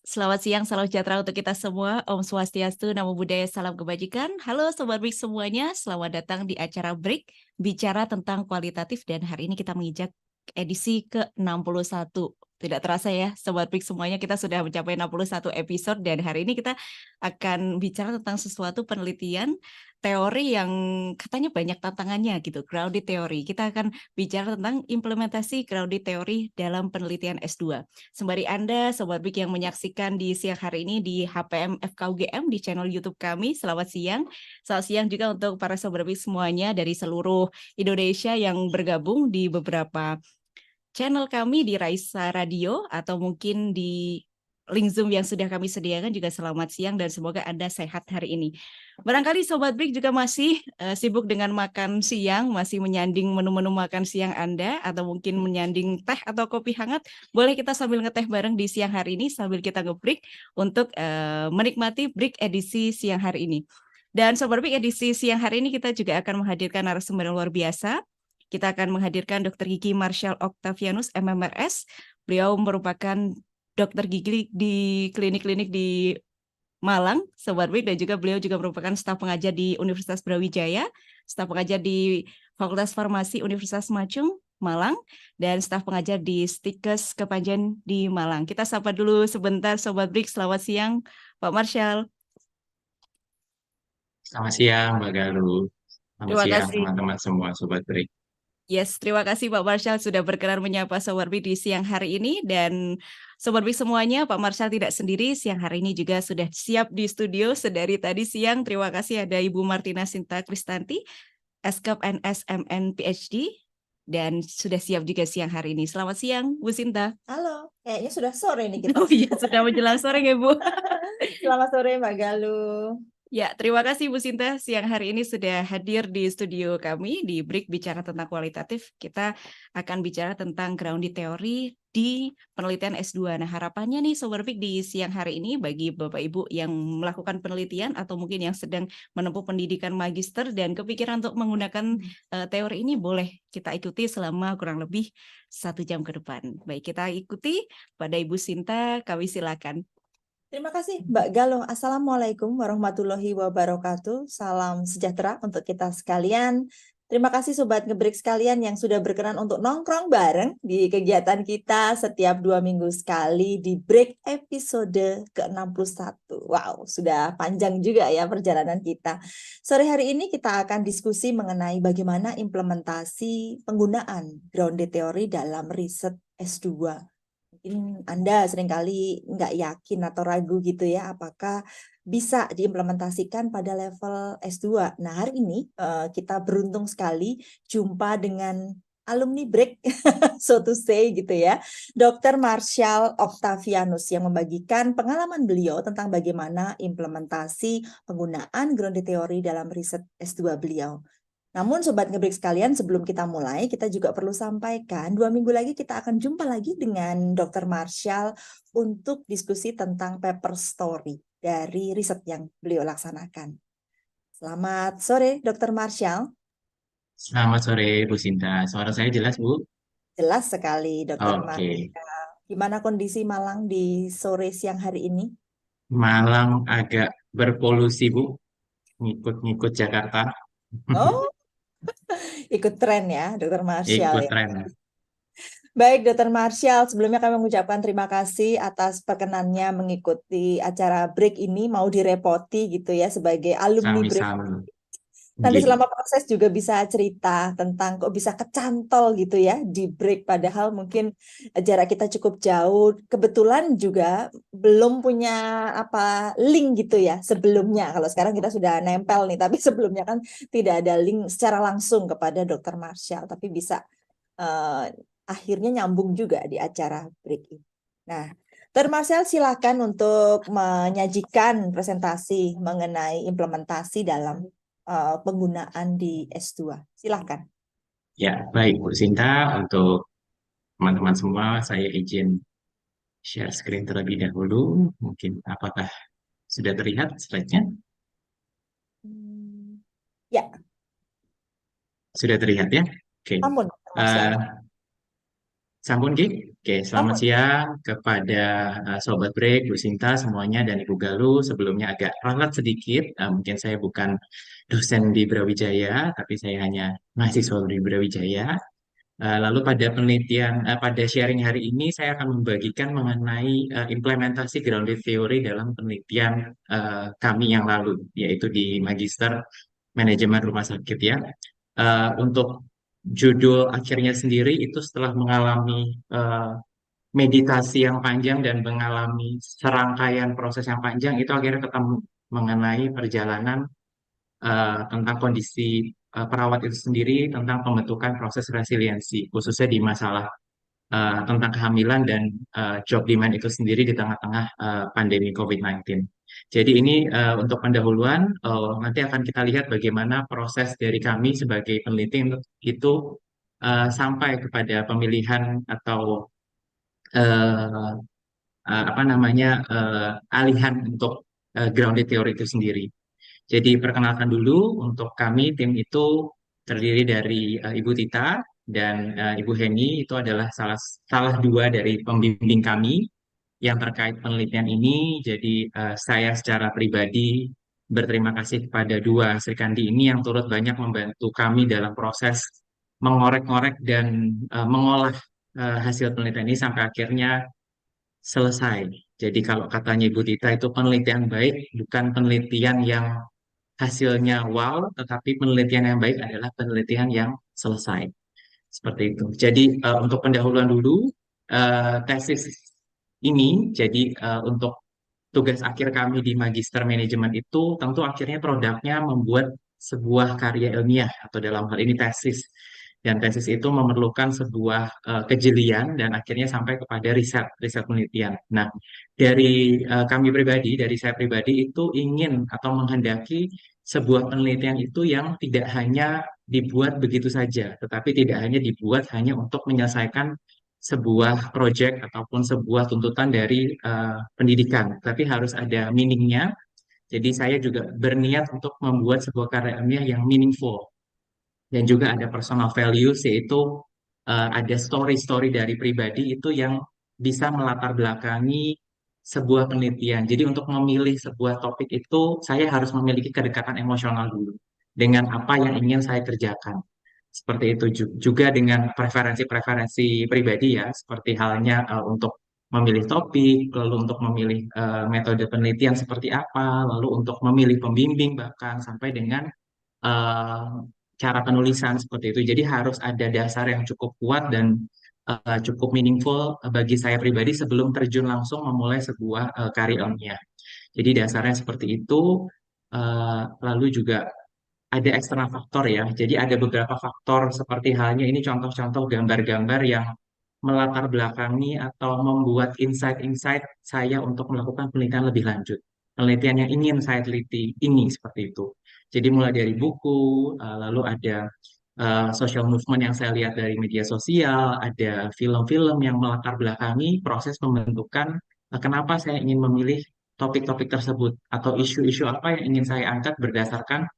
Selamat siang, salam sejahtera untuk kita semua. Om Swastiastu, Namo Buddhaya, salam kebajikan. Halo Sobat Break semuanya, selamat datang di acara Break, bicara tentang kualitatif dan hari ini kita menginjak edisi ke-61. Tidak terasa ya, Sobat Break semuanya kita sudah mencapai 61 episode dan hari ini kita akan bicara tentang sesuatu penelitian teori yang katanya banyak tantangannya gitu, grounded theory. Kita akan bicara tentang implementasi grounded theory dalam penelitian S2. Sembari Anda, Sobat Bik yang menyaksikan di siang hari ini di HPM FKUGM di channel YouTube kami, selamat siang. Selamat siang juga untuk para Sobat Bik semuanya dari seluruh Indonesia yang bergabung di beberapa channel kami di Raisa Radio atau mungkin di link Zoom yang sudah kami sediakan juga selamat siang dan semoga Anda sehat hari ini. Barangkali Sobat Break juga masih sibuk dengan makan siang, masih menyanding menu-menu makan siang Anda atau mungkin menyanding teh atau kopi hangat. Boleh kita sambil ngeteh bareng di siang hari ini sambil kita nge-break untuk menikmati break edisi siang hari ini. Dan Sobat Break edisi siang hari ini kita juga akan menghadirkan narasumber yang luar biasa. Kita akan menghadirkan Dr. Gigi Marshall Octavianus, MMRS. Beliau merupakan dokter gigi di klinik-klinik di Malang, Sobat Break, dan juga beliau juga merupakan staf pengajar di Universitas Brawijaya, staf pengajar di Fakultas Farmasi Universitas Macung, Malang, dan staf pengajar di Stikes Kepanjen di Malang. Kita sapa dulu sebentar Sobat Break, selamat siang Pak Marshall. Selamat siang, Mbak Galuh. Selamat Terima siang, kasih. teman-teman semua, Sobat Break. Yes, terima kasih Pak Marshall sudah berkenan menyapa Sobat Bik di siang hari ini dan Sobat Bik semuanya, Pak Marshall tidak sendiri, siang hari ini juga sudah siap di studio sedari tadi siang. Terima kasih ada Ibu Martina Sinta Kristanti, SKAP NSMN PhD dan sudah siap juga siang hari ini. Selamat siang Bu Sinta. Halo, kayaknya sudah sore nih kita. Oh iya, sudah menjelang sore ya Bu. Selamat sore Mbak Galuh. Ya, terima kasih Bu Sinta. Siang hari ini sudah hadir di studio kami di Break Bicara tentang Kualitatif. Kita akan bicara tentang grounded theory di penelitian S2. Nah, harapannya nih Sobat Break di siang hari ini bagi Bapak Ibu yang melakukan penelitian atau mungkin yang sedang menempuh pendidikan magister dan kepikiran untuk menggunakan teori ini boleh kita ikuti selama kurang lebih 1 jam ke depan. Baik, kita ikuti pada Ibu Sinta, kami silakan. Terima kasih Mbak Galuh. Assalamualaikum warahmatullahi wabarakatuh. Salam sejahtera untuk kita sekalian. Terima kasih Sobat Ngebreak sekalian yang sudah berkenan untuk nongkrong bareng di kegiatan kita setiap 2 minggu sekali di break episode ke-61. Wow, sudah panjang juga ya perjalanan kita. Sore hari ini kita akan diskusi mengenai bagaimana implementasi penggunaan grounded theory dalam riset S2. Mungkin Anda seringkali nggak yakin atau ragu gitu ya, apakah bisa diimplementasikan pada level S2. Nah, hari ini kita beruntung sekali jumpa dengan alumni break, so to say gitu ya, Dr. Marshall Octavianus yang membagikan pengalaman beliau tentang bagaimana implementasi penggunaan grounded theory dalam riset S2 beliau. Namun Sobat Ngebreak sekalian, sebelum kita mulai, kita juga perlu sampaikan 2 minggu lagi kita akan jumpa lagi dengan Dr. Marshall untuk diskusi tentang paper story dari riset yang beliau laksanakan. Selamat sore, Dr. Marshall. Selamat sore, Bu Sinta. Suara saya jelas, Bu? Jelas sekali, Dr. Oke. Marshall. Gimana kondisi Malang di sore siang hari ini? Malang agak berpolusi, Bu. Ngikut-ngikut Jakarta. Oh, ikut tren ya, Dr. Marshall Ikut ya. tren. Baik, Dr. Marshall, sebelumnya kami mengucapkan terima kasih atas perkenannya mengikuti acara break ini, mau direpoti gitu ya sebagai alumni break. Sami-sami. Nanti Nggih. selama proses juga bisa cerita tentang kok bisa kecantol gitu ya di break, padahal mungkin jarak kita cukup jauh. Kebetulan juga belum punya apa link gitu ya sebelumnya. Kalau sekarang kita sudah nempel nih, tapi sebelumnya kan tidak ada link secara langsung kepada Dr. Marshall, tapi bisa akhirnya nyambung juga di acara break ini. Nah, Dr. Marshall silakan untuk menyajikan presentasi mengenai implementasi dalam penggunaan di S2. Silakan. Ya, baik, Bu Sinta. Untuk teman-teman semua, saya izin share screen terlebih dahulu. Mungkin apakah sudah terlihat slide-nya? Ya, Sudah terlihat ya? Oke. namun Dr. Eh, Marshall. Sampun Ki? Oke, selamat Sampun. siang kepada Sobat Break, Bu Sinta semuanya dan Ibu Galuh. Sebelumnya agak ralat sedikit, mungkin saya bukan dosen di Brawijaya, tapi saya hanya mahasiswa di Brawijaya. Lalu pada pada sharing hari ini saya akan membagikan mengenai implementasi grounded theory dalam penelitian kami yang lalu, yaitu di Magister Manajemen Rumah Sakit ya. Untuk judul akhirnya sendiri itu setelah mengalami meditasi yang panjang dan mengalami serangkaian proses yang panjang, itu akhirnya ketemu mengenai perjalanan tentang kondisi perawat itu sendiri, tentang pembentukan proses resiliensi, khususnya di masalah tentang kehamilan dan job demand itu sendiri di tengah-tengah pandemi COVID-19. Jadi ini untuk pendahuluan, nanti akan kita lihat bagaimana proses dari kami sebagai peneliti itu sampai kepada pemilihan atau eh, apa namanya alihan untuk grounded theory itu sendiri. Jadi perkenalkan dulu untuk kami tim itu terdiri dari Ibu Tita dan Ibu Heni itu adalah salah dua dari pembimbing kami yang terkait penelitian ini. Jadi saya secara pribadi berterima kasih kepada dua Sri Kandi ini yang turut banyak membantu kami dalam proses mengorek-ngorek dan mengolah hasil penelitian ini sampai akhirnya selesai. Jadi kalau katanya Ibu Tita itu penelitian baik, bukan penelitian yang hasilnya wow, tetapi penelitian yang baik adalah penelitian yang selesai. Seperti itu. Jadi untuk pendahuluan dulu, tesis ini, jadi untuk tugas akhir kami di Magister Manajemen itu tentu akhirnya produknya membuat sebuah karya ilmiah atau dalam hal ini tesis. Dan tesis itu memerlukan sebuah kejelian dan akhirnya sampai kepada riset penelitian. Nah, dari kami pribadi, dari saya pribadi itu ingin atau menghendaki sebuah penelitian itu yang tidak hanya dibuat begitu saja, tetapi tidak hanya dibuat hanya untuk menyelesaikan sebuah proyek ataupun sebuah tuntutan dari pendidikan, tapi harus ada meaningnya. Jadi saya juga berniat untuk membuat sebuah karya ilmiah yang meaningful dan juga ada personal values, yaitu ada story-story dari pribadi itu yang bisa melatar belakangi sebuah penelitian. Jadi untuk memilih sebuah topik itu saya harus memiliki kedekatan emosional dulu dengan apa yang ingin saya kerjakan. Seperti itu juga dengan preferensi-preferensi pribadi ya, seperti halnya untuk memilih topik, lalu untuk memilih metode penelitian seperti apa, lalu untuk memilih pembimbing bahkan sampai dengan eh, cara penulisan seperti itu. Jadi harus ada dasar yang cukup kuat dan cukup meaningful bagi saya pribadi sebelum terjun langsung memulai sebuah karya ilmiah. Jadi dasarnya seperti itu. Lalu juga ada eksternal faktor ya. Jadi ada beberapa faktor seperti halnya ini contoh-contoh gambar-gambar yang melatar belakangi atau membuat insight-insight saya untuk melakukan penelitian lebih lanjut. Penelitian yang ingin saya teliti ini seperti itu. Jadi mulai dari buku, lalu ada social movement yang saya lihat dari media sosial, ada film-film yang melatar belakangi proses pembentukan kenapa saya ingin memilih topik-topik tersebut atau isu-isu apa yang ingin saya angkat berdasarkan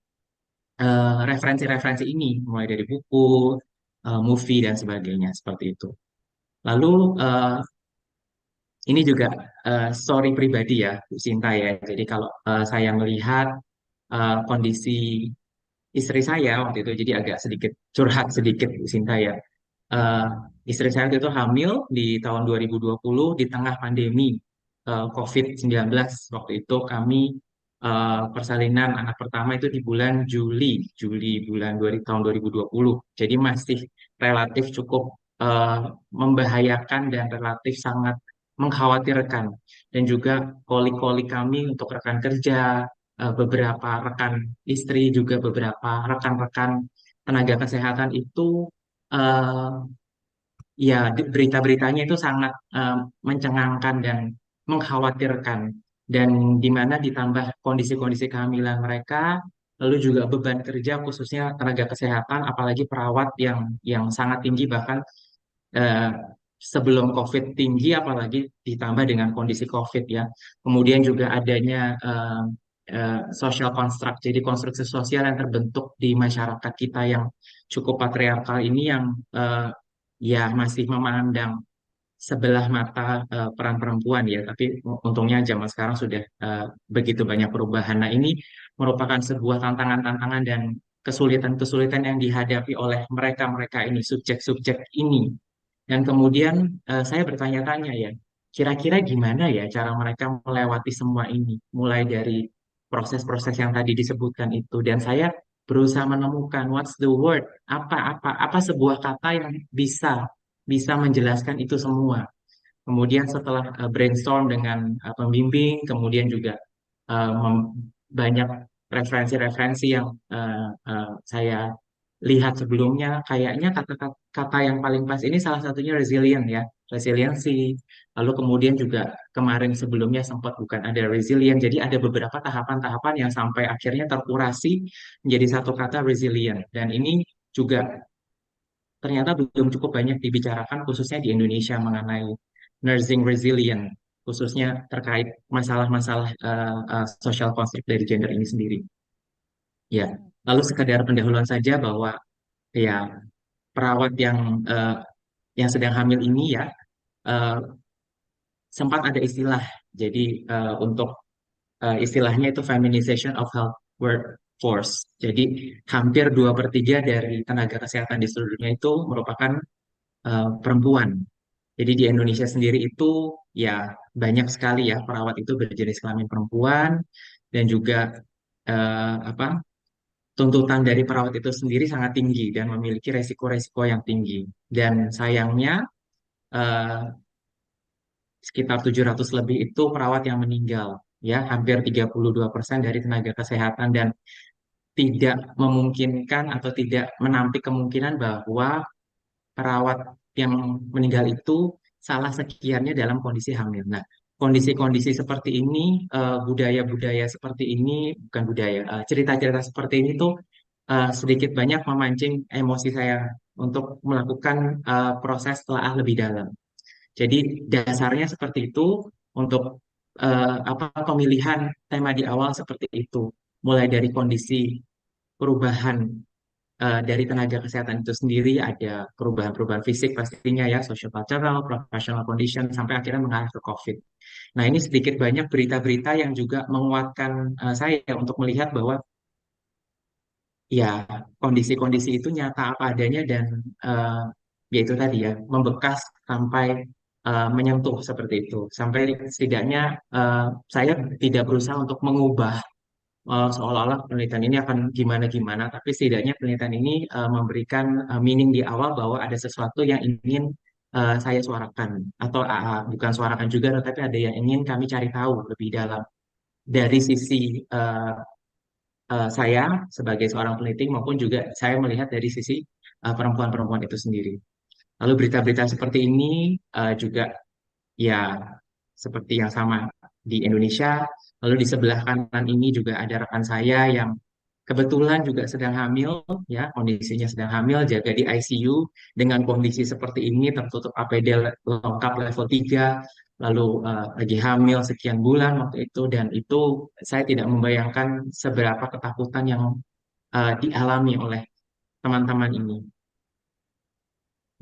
referensi-referensi ini, mulai dari buku, movie, dan sebagainya, seperti itu. Lalu, ini juga story pribadi ya, Bu Sinta ya. Jadi kalau saya melihat kondisi istri saya waktu itu, jadi agak sedikit curhat sedikit, Bu Sinta ya. Eh, Istri saya waktu itu hamil di tahun 2020 di tengah pandemi COVID-19. Waktu itu kami persalinan anak pertama itu di bulan Juli bulan tahun 2020. Jadi masih relatif cukup eh, membahayakan dan relatif sangat mengkhawatirkan. Dan juga koli-koli kami untuk rekan kerja, beberapa rekan istri, juga beberapa rekan-rekan tenaga kesehatan itu eh, ya berita-beritanya itu sangat mencengangkan dan mengkhawatirkan, dan di mana ditambah kondisi-kondisi kehamilan mereka, lalu juga beban kerja khususnya tenaga kesehatan apalagi perawat yang sangat tinggi, bahkan eh, sebelum COVID tinggi apalagi ditambah dengan kondisi COVID ya. Kemudian juga adanya social construct, jadi konstruksi sosial yang terbentuk di masyarakat kita yang cukup patriarkal ini yang ya masih memandang sebelah mata peran perempuan ya, tapi untungnya zaman sekarang sudah begitu banyak perubahan. Nah, ini merupakan sebuah tantangan-tantangan dan kesulitan-kesulitan yang dihadapi oleh mereka-mereka ini, subjek-subjek ini. Dan kemudian saya bertanya-tanya ya, kira-kira gimana ya cara mereka melewati semua ini, mulai dari proses-proses yang tadi disebutkan itu. Dan saya berusaha menemukan what's the word, apa sebuah kata yang bisa bisa menjelaskan itu semua. Kemudian setelah brainstorm dengan pembimbing, kemudian juga banyak referensi-referensi yang saya lihat sebelumnya, kayaknya kata-kata yang paling pas ini salah satunya resilient ya, resiliensi. Lalu kemudian juga kemarin sebelumnya sempat bukan ada resilient, jadi ada beberapa tahapan-tahapan yang sampai akhirnya terkurasi menjadi satu kata resilient. Dan ini juga ternyata belum cukup banyak dibicarakan khususnya di Indonesia mengenai nursing resilient, khususnya terkait masalah-masalah social conflict dari gender ini sendiri. Ya, lalu sekedar pendahuluan saja bahwa ya perawat yang sedang hamil ini ya eh, sempat ada istilah. Jadi untuk istilahnya itu feminization of health workforce. Jadi hampir 2/3 dari tenaga kesehatan di seluruh dunia itu merupakan perempuan. Jadi di Indonesia sendiri itu ya banyak sekali ya perawat itu berjenis kelamin perempuan dan juga apa tuntutan dari perawat itu sendiri sangat tinggi dan memiliki resiko-resiko yang tinggi. Dan sayangnya eh, sekitar 700 lebih itu perawat yang meninggal, ya hampir 32% dari tenaga kesehatan dan tidak memungkinkan atau tidak menampik kemungkinan bahwa perawat yang meninggal itu salah sekiannya dalam kondisi hamil. Nah, kondisi-kondisi seperti ini, budaya-budaya seperti ini, bukan budaya, cerita-cerita seperti ini tuh sedikit banyak memancing emosi saya untuk melakukan proses telaah lebih dalam. Jadi dasarnya seperti itu untuk apa pemilihan tema di awal seperti itu, mulai dari kondisi perubahan dari tenaga kesehatan itu sendiri ada perubahan-perubahan fisik pastinya ya, social cultural, professional condition sampai akhirnya mengarah ke COVID. Nah, ini sedikit banyak berita-berita yang juga menguatkan saya untuk melihat bahwa ya kondisi-kondisi itu nyata apa adanya dan eh, ya itu tadi ya membekas sampai menyentuh seperti itu. Sampai setidaknya saya tidak berusaha untuk mengubah seolah-olah penelitian ini akan gimana-gimana, tapi setidaknya penelitian ini memberikan meaning di awal bahwa ada sesuatu yang ingin saya suarakan atau bukan suarakan juga, tetapi ada yang ingin kami cari tahu lebih dalam dari sisi saya sebagai seorang peneliti maupun juga saya melihat dari sisi perempuan-perempuan itu sendiri. Lalu berita-berita seperti ini juga ya seperti yang sama di Indonesia. Lalu di sebelah kanan ini juga ada rekan saya yang kebetulan juga sedang hamil, ya kondisinya sedang hamil, jaga di ICU dengan kondisi seperti ini, tertutup APD lengkap level 3, lalu lagi hamil sekian bulan waktu itu, dan itu saya tidak membayangkan seberapa ketakutan yang dialami oleh teman-teman ini.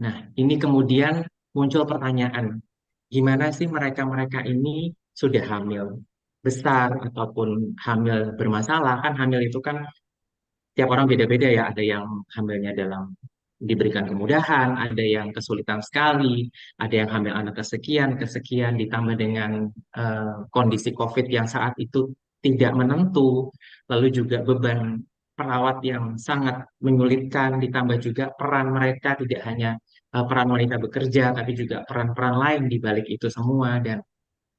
Nah, ini kemudian muncul pertanyaan, gimana sih mereka-mereka ini sudah hamil besar ataupun hamil bermasalah? Kan hamil itu kan tiap orang beda-beda ya. Ada yang hamilnya dalam diberikan kemudahan, ada yang kesulitan sekali, ada yang hamil anak kesekian, kesekian ditambah dengan kondisi COVID yang saat itu tidak menentu, lalu juga beban perawat yang sangat menyulitkan, ditambah juga peran mereka tidak hanya peran wanita bekerja, tapi juga peran-peran lain di balik itu semua. Dan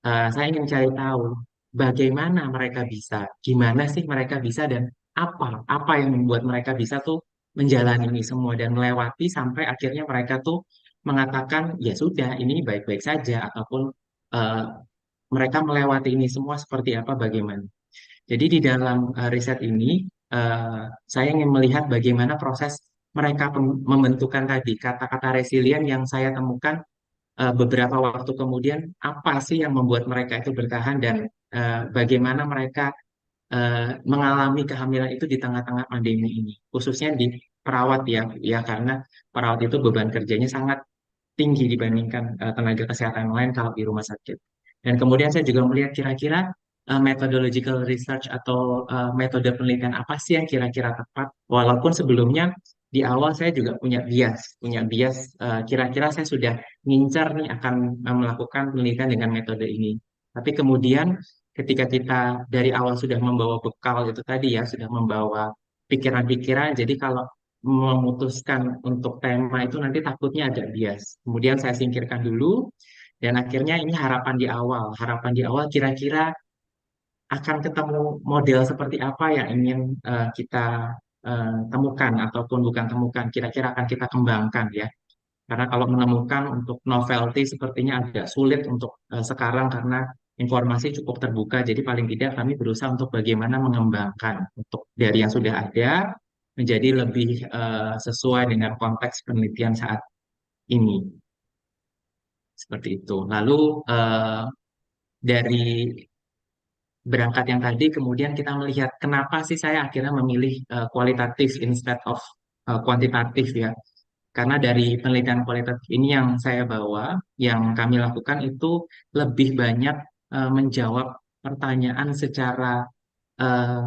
saya ingin cari tahu bagaimana mereka bisa, gimana sih mereka bisa dan apa yang membuat mereka bisa tuh menjalani ini semua dan melewati sampai akhirnya mereka tuh mengatakan ya sudah ini baik-baik saja ataupun eh, mereka melewati ini semua seperti apa bagaimana. Jadi di dalam riset ini saya ingin melihat bagaimana proses mereka membentukkan tadi kata-kata resilient yang saya temukan beberapa waktu kemudian apa sih yang membuat mereka itu bertahan dan bagaimana mereka mengalami kehamilan itu di tengah-tengah pandemi ini, khususnya di perawat ya karena perawat itu beban kerjanya sangat tinggi dibandingkan tenaga kesehatan lain kalau di rumah sakit. Dan kemudian saya juga melihat kira-kira methodological research atau metode penelitian apa sih yang kira-kira tepat. Walaupun sebelumnya di awal saya juga punya bias kira-kira saya sudah ngincar nih akan melakukan penelitian dengan metode ini. Tapi kemudian ketika kita dari awal sudah membawa bekal itu tadi ya, sudah membawa pikiran-pikiran, jadi kalau memutuskan untuk tema itu nanti takutnya agak bias. Kemudian saya singkirkan dulu dan akhirnya ini harapan di awal. Harapan di awal kira-kira akan ketemu model seperti apa yang ingin kita temukan ataupun bukan temukan, kira-kira akan kita kembangkan ya. Karena kalau menemukan untuk novelty sepertinya agak sulit untuk sekarang karena informasi cukup terbuka. Jadi paling tidak kami berusaha untuk bagaimana mengembangkan untuk dari yang sudah ada menjadi lebih sesuai dengan konteks penelitian saat ini. Seperti itu. Lalu dari berangkat yang tadi, kemudian kita melihat kenapa sih saya akhirnya memilih kualitatif instead of kuantitatif ya. Karena dari penelitian kualitatif ini yang saya bawa, yang kami lakukan itu lebih banyak menjawab pertanyaan eh,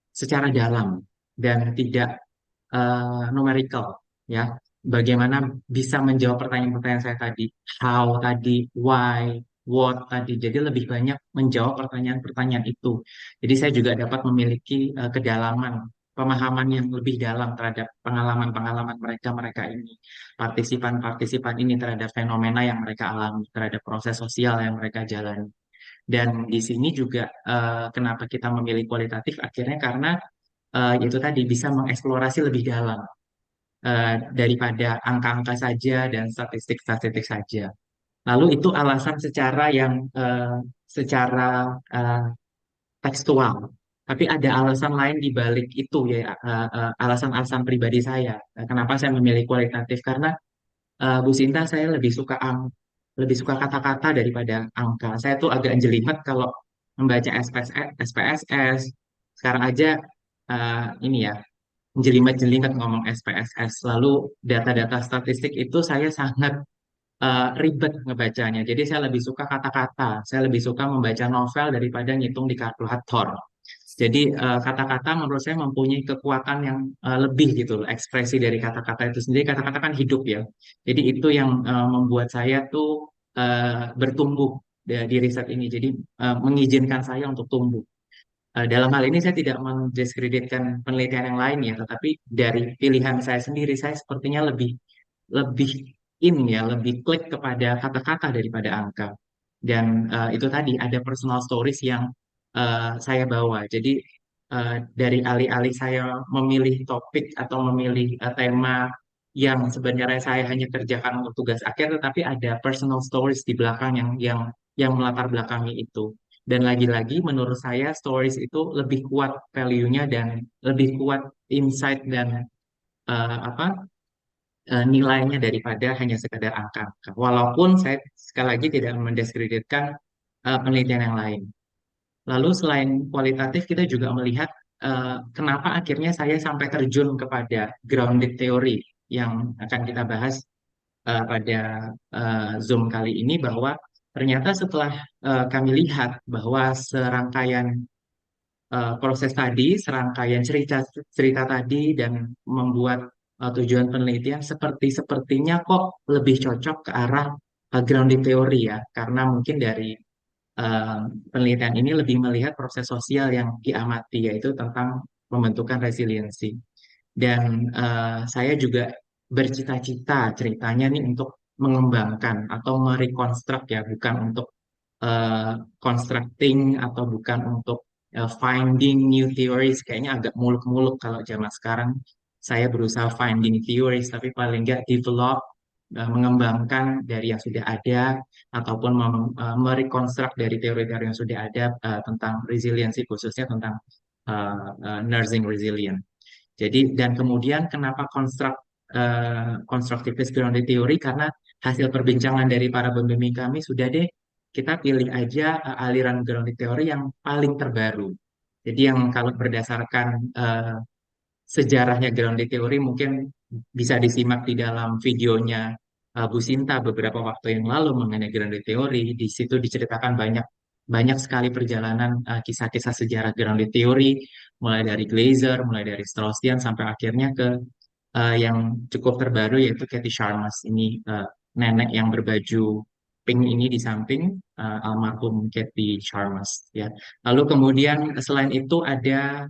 secara dalam dan tidak numerical ya. Bagaimana bisa menjawab pertanyaan-pertanyaan saya tadi, how tadi, why, what tadi. Jadi lebih banyak menjawab pertanyaan-pertanyaan itu. Jadi saya juga dapat memiliki kedalaman, pemahaman yang lebih dalam terhadap pengalaman-pengalaman mereka ini, partisipan-partisipan ini terhadap fenomena yang mereka alami, terhadap proses sosial yang mereka jalani. Dan di sini juga kenapa kita memilih kualitatif akhirnya karena itu tadi bisa mengeksplorasi lebih dalam daripada angka-angka saja dan statistik-statistik saja. Lalu itu alasan secara eh, tekstual. Tapi ada alasan lain di balik itu ya, alasan-alasan pribadi saya. Kenapa saya memilih kualitatif? Karena Bu Sinta, saya lebih suka kata-kata daripada angka. Saya tuh agak jelimet kalau membaca SPSS. Sekarang aja ini ya, jelimet-jelimet ngomong SPSS. Lalu data-data statistik itu saya sangat ribet ngebacanya. Jadi saya lebih suka kata-kata. Saya lebih suka membaca novel daripada ngitung di kalkulator. Jadi kata-kata menurut saya mempunyai kekuatan yang lebih gitu loh. Ekspresi dari kata-kata itu sendiri. Kata-kata kan hidup ya. Jadi itu yang membuat saya tuh bertumbuh di riset ini. Jadi mengizinkan saya untuk tumbuh. Dalam hal ini saya tidak mendiskreditkan penelitian yang lain ya, tetapi dari pilihan saya sendiri, saya sepertinya lebih lebih lebih klik kepada kata-kata daripada angka. Dan itu tadi ada personal stories yang saya bawa. Jadi dari alih-alih saya memilih topik atau memilih tema yang sebenarnya saya hanya kerjakan untuk tugas akhir, tetapi ada personal stories di belakang yang melatar belakangi itu. Dan lagi-lagi menurut saya stories itu lebih kuat value-nya dan lebih kuat insight dan apa nilainya daripada hanya sekedar angka. Walaupun saya sekali lagi tidak mendiskreditkan penelitian yang lain. Lalu selain kualitatif kita juga melihat kenapa akhirnya saya sampai terjun kepada grounded theory yang akan kita bahas pada Zoom kali ini bahwa ternyata setelah kami lihat bahwa serangkaian proses tadi, serangkaian cerita tadi dan membuat tujuan penelitian sepertinya kok lebih cocok ke arah grounding theory ya, karena mungkin dari eh, penelitian ini lebih melihat proses sosial yang diamati yaitu tentang pembentukan resiliensi. Dan saya juga bercita-cita ceritanya nih untuk mengembangkan atau merekonstruk ya, bukan untuk constructing atau bukan untuk finding new theories. Kayaknya agak muluk-muluk kalau zaman sekarang. Saya berusaha finding theories, tapi paling nggak develop, mengembangkan dari yang sudah ada, ataupun merekonstruk dari teori-teori yang sudah ada tentang resiliensi, khususnya tentang nursing resilience. Jadi dan kemudian kenapa constructivist grounded theory karena hasil perbincangan dari para pembimbing kami sudah deh kita pilih aja aliran grounded theory yang paling terbaru. Jadi yang kalau berdasarkan sejarahnya grounded theory mungkin bisa disimak di dalam videonya Bu Sinta beberapa waktu yang lalu mengenai grounded theory. Di situ diceritakan banyak banyak sekali perjalanan kisah-kisah sejarah grounded theory, mulai dari Glaser, mulai dari Straussian sampai akhirnya ke yang cukup terbaru yaitu Cathy Charmas ini, nenek yang berbaju pink ini di samping almarhum Cathy Charmas ya. Lalu kemudian selain itu ada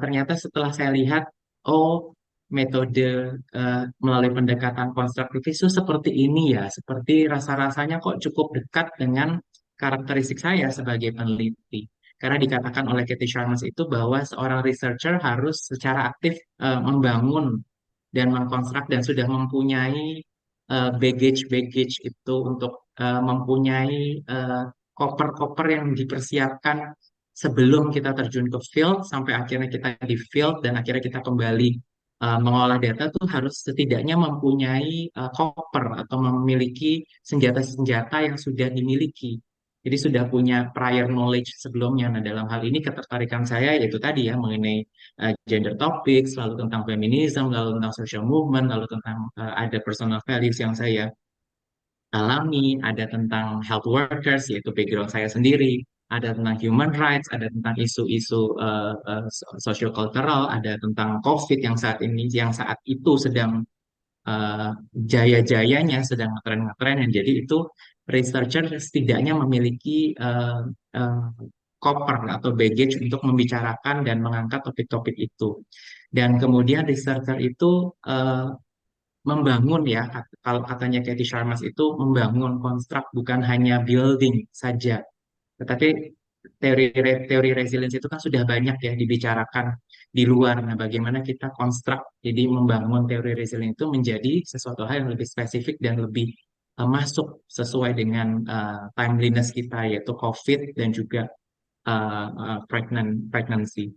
ternyata setelah saya lihat, oh, metode melalui pendekatan konstruktivis itu seperti ini ya, seperti rasa-rasanya kok cukup dekat dengan karakteristik saya sebagai peneliti. Karena dikatakan oleh Cathy Charmas itu bahwa seorang researcher harus secara aktif membangun dan mengkonstruk dan sudah mempunyai baggage-baggage itu untuk mempunyai koper-koper yang dipersiapkan sebelum kita terjun ke field sampai akhirnya kita di field dan akhirnya kita kembali mengolah data tuh harus setidaknya mempunyai koper atau memiliki senjata-senjata yang sudah dimiliki. Jadi sudah punya prior knowledge sebelumnya. Nah, dalam hal ini ketertarikan saya yaitu tadi ya mengenai gender topics, lalu tentang feminism, lalu tentang social movement, lalu tentang ada personal values yang saya alami, ada tentang health workers, yaitu background saya sendiri, ada tentang human rights, ada tentang isu-isu social cultural, ada tentang COVID yang saat ini, yang saat itu sedang jaya-jayanya, sedang ngetren-ngetren, yang jadi itu researcher setidaknya memiliki koper atau baggage untuk membicarakan dan mengangkat topik-topik itu. Dan kemudian researcher itu membangun ya, kalau katanya Cathy Charmas itu membangun konstruk bukan hanya building saja, tetapi teori teori resilience itu kan sudah banyak ya dibicarakan di luar. Nah, bagaimana kita konstruk, jadi membangun teori resilience itu menjadi sesuatu hal yang lebih spesifik dan lebih masuk sesuai dengan timeliness kita, yaitu COVID dan juga pregnancy.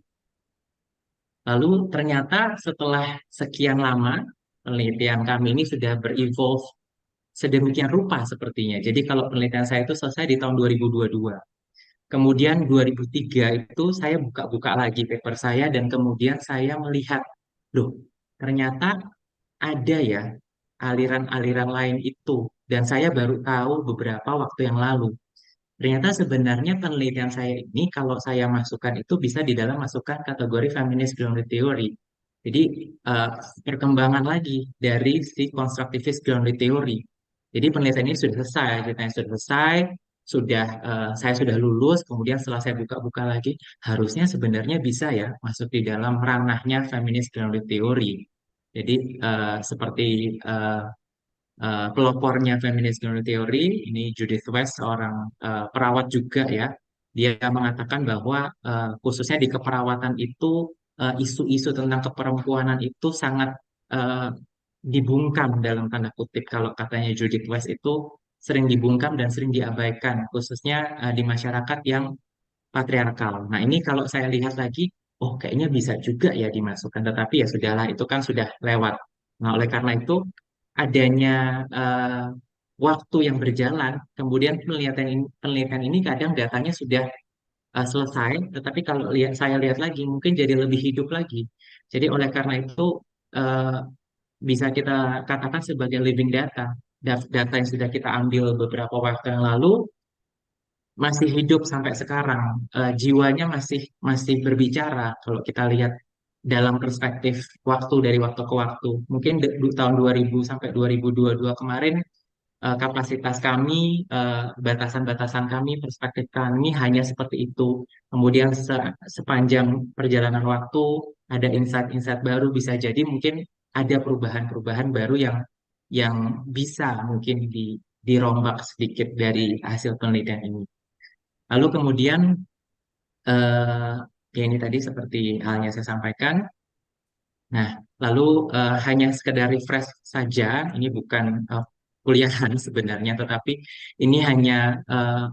Lalu ternyata setelah sekian lama penelitian kami ini sudah berevolve sedemikian rupa sepertinya. Jadi kalau penelitian saya itu selesai di tahun 2022. Kemudian 2003 itu saya buka-buka lagi paper saya dan kemudian saya melihat, loh, ternyata ada ya aliran-aliran lain itu. Dan saya baru tahu beberapa waktu yang lalu. Ternyata sebenarnya penelitian saya ini kalau saya masukkan itu bisa di dalam masukkan kategori feminist grounded theory. Jadi eh, perkembangan lagi dari si constructivist grounded theory. Jadi penelitian ini sudah selesai, ceritanya sudah selesai, saya sudah lulus. Kemudian setelah saya buka-buka lagi, harusnya sebenarnya bisa ya masuk di dalam ranahnya feminist grounded theory. Jadi seperti pelopornya feminist grounded theory, ini Judith West, seorang perawat juga ya, dia mengatakan bahwa khususnya di keperawatan itu isu-isu tentang keperempuanan itu sangat eh, dibungkam dalam tanda kutip. Kalau katanya Judith West itu sering dibungkam dan sering diabaikan, khususnya di masyarakat yang patriarkal. Nah, ini kalau saya lihat lagi, oh kayaknya bisa juga ya dimasukkan, tetapi ya sudahlah, itu kan sudah lewat. Nah, oleh karena itu adanya waktu yang berjalan, kemudian penelitian ini kadang datanya sudah selesai, tetapi kalau saya lihat lagi, mungkin jadi lebih hidup lagi. Jadi oleh karena itu eh, bisa kita katakan sebagai living data. Data yang sudah kita ambil beberapa waktu yang lalu masih hidup sampai sekarang. Jiwanya masih masih berbicara kalau kita lihat dalam perspektif waktu dari waktu ke waktu. Mungkin tahun 2000 sampai 2022 kemarin kapasitas kami, batasan-batasan kami, perspektif kami hanya seperti itu. Kemudian sepanjang perjalanan waktu ada insight-insight baru, bisa jadi mungkin ada perubahan-perubahan baru yang bisa mungkin dirombak sedikit dari hasil penelitian ini. Lalu kemudian eh, ya ini tadi seperti halnya saya sampaikan. Nah, lalu hanya sekedar refresh saja, ini bukan kuliahan sebenarnya, tetapi ini hanya eh,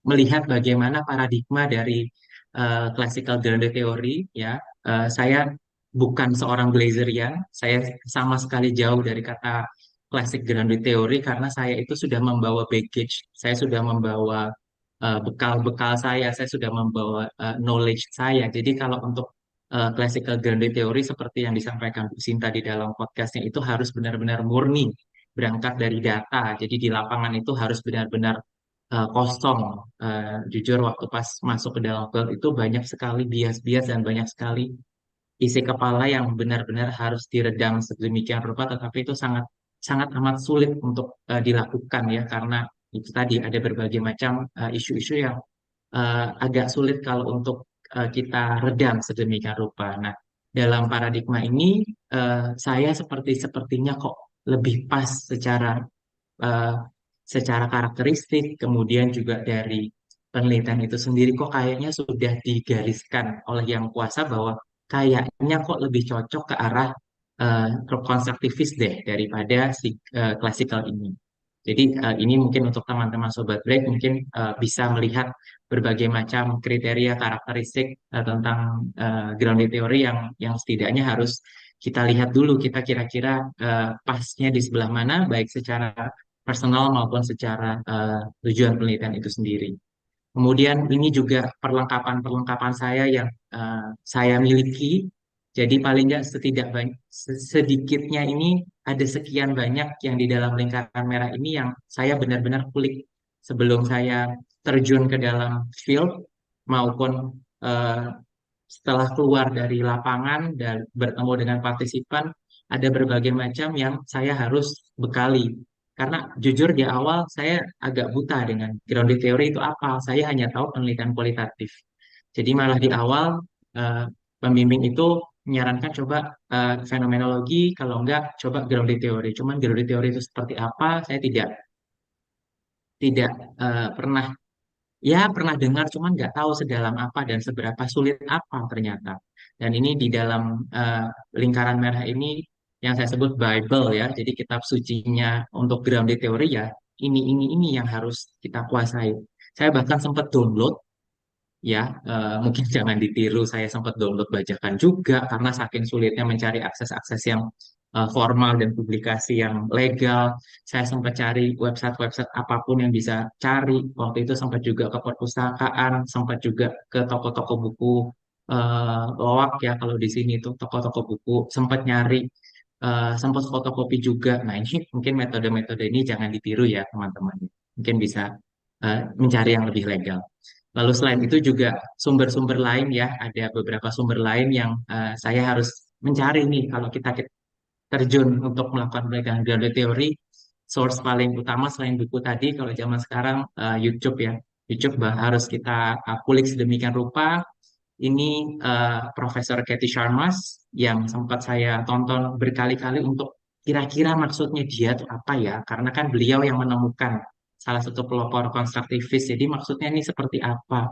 melihat bagaimana paradigma dari classical grounded theory ya. Saya bukan seorang Glazerian, saya sama sekali jauh dari kata classic grounded theory karena saya itu sudah membawa baggage, saya sudah membawa bekal-bekal saya sudah membawa knowledge saya. Jadi kalau untuk classical grounded theory seperti yang disampaikan Bu Sinta di dalam podcastnya itu harus benar-benar murni berangkat dari data. Jadi di lapangan itu harus benar-benar kosong. Jujur waktu pas masuk ke dalam field itu banyak sekali bias-bias dan banyak sekali isi kepala yang benar-benar harus diredam sedemikian rupa, tetapi itu sangat sangat amat sulit untuk dilakukan ya karena itu tadi ada berbagai macam isu-isu yang agak sulit kalau untuk kita redam sedemikian rupa. Nah, dalam paradigma ini saya sepertinya kok lebih pas eh, secara karakteristik, kemudian juga dari penelitian itu sendiri kok kayaknya sudah digariskan oleh yang kuasa bahwa kayaknya kok lebih cocok ke arah konstruktivis deh daripada si klasikal ini. Jadi ini mungkin untuk teman-teman Sobat Break mungkin bisa melihat berbagai macam kriteria karakteristik tentang grounded theory yang setidaknya harus kita lihat dulu kita kira-kira pasnya di sebelah mana baik secara personal maupun secara tujuan penelitian itu sendiri. Kemudian ini juga perlengkapan-perlengkapan saya yang saya miliki. Jadi paling nggak sedikitnya ini ada sekian banyak yang di dalam lingkaran merah ini yang saya benar-benar kulik sebelum saya terjun ke dalam field maupun eh, setelah keluar dari lapangan dan bertemu dengan partisipan, ada berbagai macam yang saya harus bekali. Karena jujur di awal saya agak buta dengan grounded theory itu apa. Saya hanya tahu penelitian kualitatif. Jadi malah di awal eh, pembimbing itu menyarankan coba fenomenologi, kalau enggak coba grounded theory. Cuman grounded theory itu seperti apa, saya tidak tidak pernah. Ya, pernah dengar, cuman nggak tahu sedalam apa dan seberapa sulit apa ternyata. Dan ini di dalam lingkaran merah ini yang saya sebut Bible ya. Jadi kitab sucinya untuk grounded theory ya. Ini yang harus kita kuasai. Saya bahkan sempat download ya. Mungkin jangan ditiru. Saya sempat download bajakan juga karena saking sulitnya mencari akses-akses yang formal dan publikasi yang legal. Saya sempat cari website-website apapun yang bisa cari. Waktu itu sempat juga ke perpustakaan, sempat juga ke toko-toko buku loak ya kalau di sini tuh toko-toko buku. Sempat nyari, sempat fotokopi juga. Nah ini mungkin metode-metode ini jangan ditiru ya teman-teman. Mungkin bisa mencari yang lebih legal. Lalu selain itu juga sumber-sumber lain ya, ada beberapa sumber lain yang saya harus mencari nih kalau kita terjun untuk melakukan penelitian grounded theory. Source paling utama selain buku tadi, kalau zaman sekarang YouTube ya. YouTube harus kita kulik sedemikian rupa. Ini Profesor Kathy Sharmas yang sempat saya tonton berkali-kali untuk kira-kira maksudnya dia tuh apa ya? Karena kan beliau yang menemukan salah satu pelopor konstruktivis. Jadi maksudnya ini seperti apa?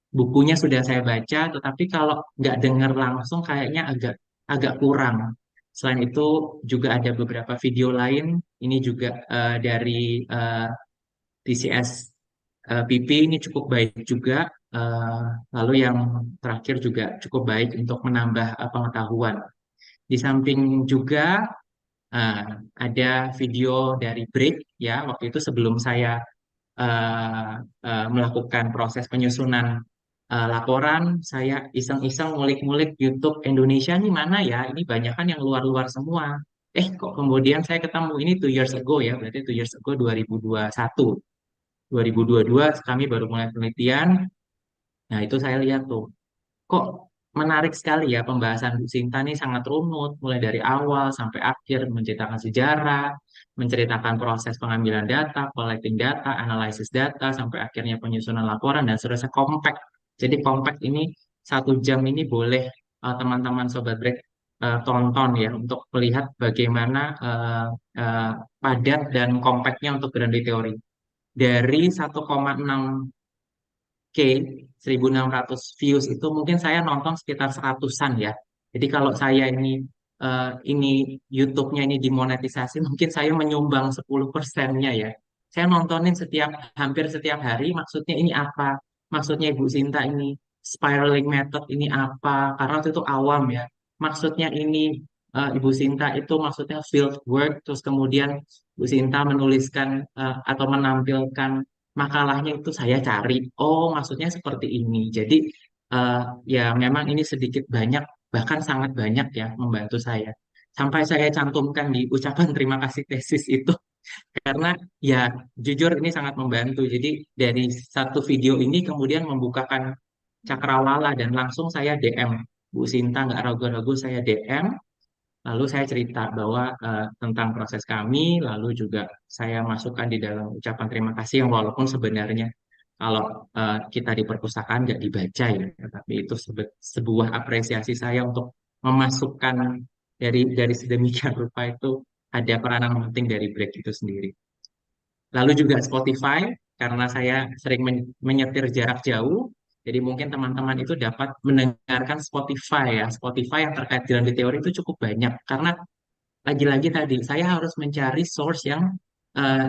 Bukunya sudah saya baca, tetapi kalau nggak dengar langsung kayaknya agak agak kurang. Selain itu juga ada beberapa video lain. Ini juga dari TCS PP ini cukup baik juga. Eh, Lalu yang terakhir juga cukup baik untuk menambah pengetahuan. Di samping juga eh, ada video dari Break ya. Waktu itu sebelum saya eh, melakukan proses penyusunan laporan, saya iseng-iseng ngulik-ngulik YouTube Indonesia nih mana ya? Ini banyak kan yang luar-luar semua. Kok kemudian saya ketemu ini 2 years ago ya, berarti 2 years ago 2021. 2022 kami baru mulai penelitian. Nah, itu saya lihat tuh, kok menarik sekali ya pembahasan Bu Sinta ini sangat runut, mulai dari awal sampai akhir, menceritakan sejarah, menceritakan proses pengambilan data, collecting data, analisis data, sampai akhirnya penyusunan laporan, dan seterusnya compact. Jadi compact ini 1 jam ini boleh teman-teman Sobat Break tonton ya, untuk melihat bagaimana eh, padat dan compactnya untuk grounded theory. Dari 1,6K 1.600 views itu mungkin saya nonton sekitar 100-an ya. Jadi kalau saya ini YouTube-nya ini dimonetisasi mungkin saya menyumbang 10%-nya ya. Saya nontonin hampir setiap hari, maksudnya ini apa? Maksudnya Ibu Sinta ini spiraling method ini apa? Karena waktu itu awam ya. Maksudnya ini Ibu Sinta itu maksudnya field work, terus kemudian Bu Sinta menuliskan atau menampilkan makalahnya itu saya cari. Oh, maksudnya seperti ini. Jadi eh, ya memang ini sedikit banyak bahkan sangat banyak ya membantu saya. Sampai saya cantumkan di ucapan terima kasih tesis itu karena ya jujur ini sangat membantu. Jadi dari satu video ini kemudian membukakan cakrawala dan langsung saya DM Bu Sinta, nggak ragu-ragu saya DM. Lalu saya cerita bahwa tentang proses kami, lalu juga saya masukkan di dalam ucapan terima kasih yang walaupun sebenarnya kalau kita di perpustakaan nggak dibaca ya, tetapi itu sebuah apresiasi saya untuk memasukkan dari sedemikian rupa itu ada peranan penting dari break itu sendiri. Lalu juga Spotify, karena saya sering menyetir jarak jauh, jadi mungkin teman-teman itu dapat mendengarkan Spotify ya. Spotify yang terkait dengan di teori itu cukup banyak, karena lagi-lagi tadi saya harus mencari source yang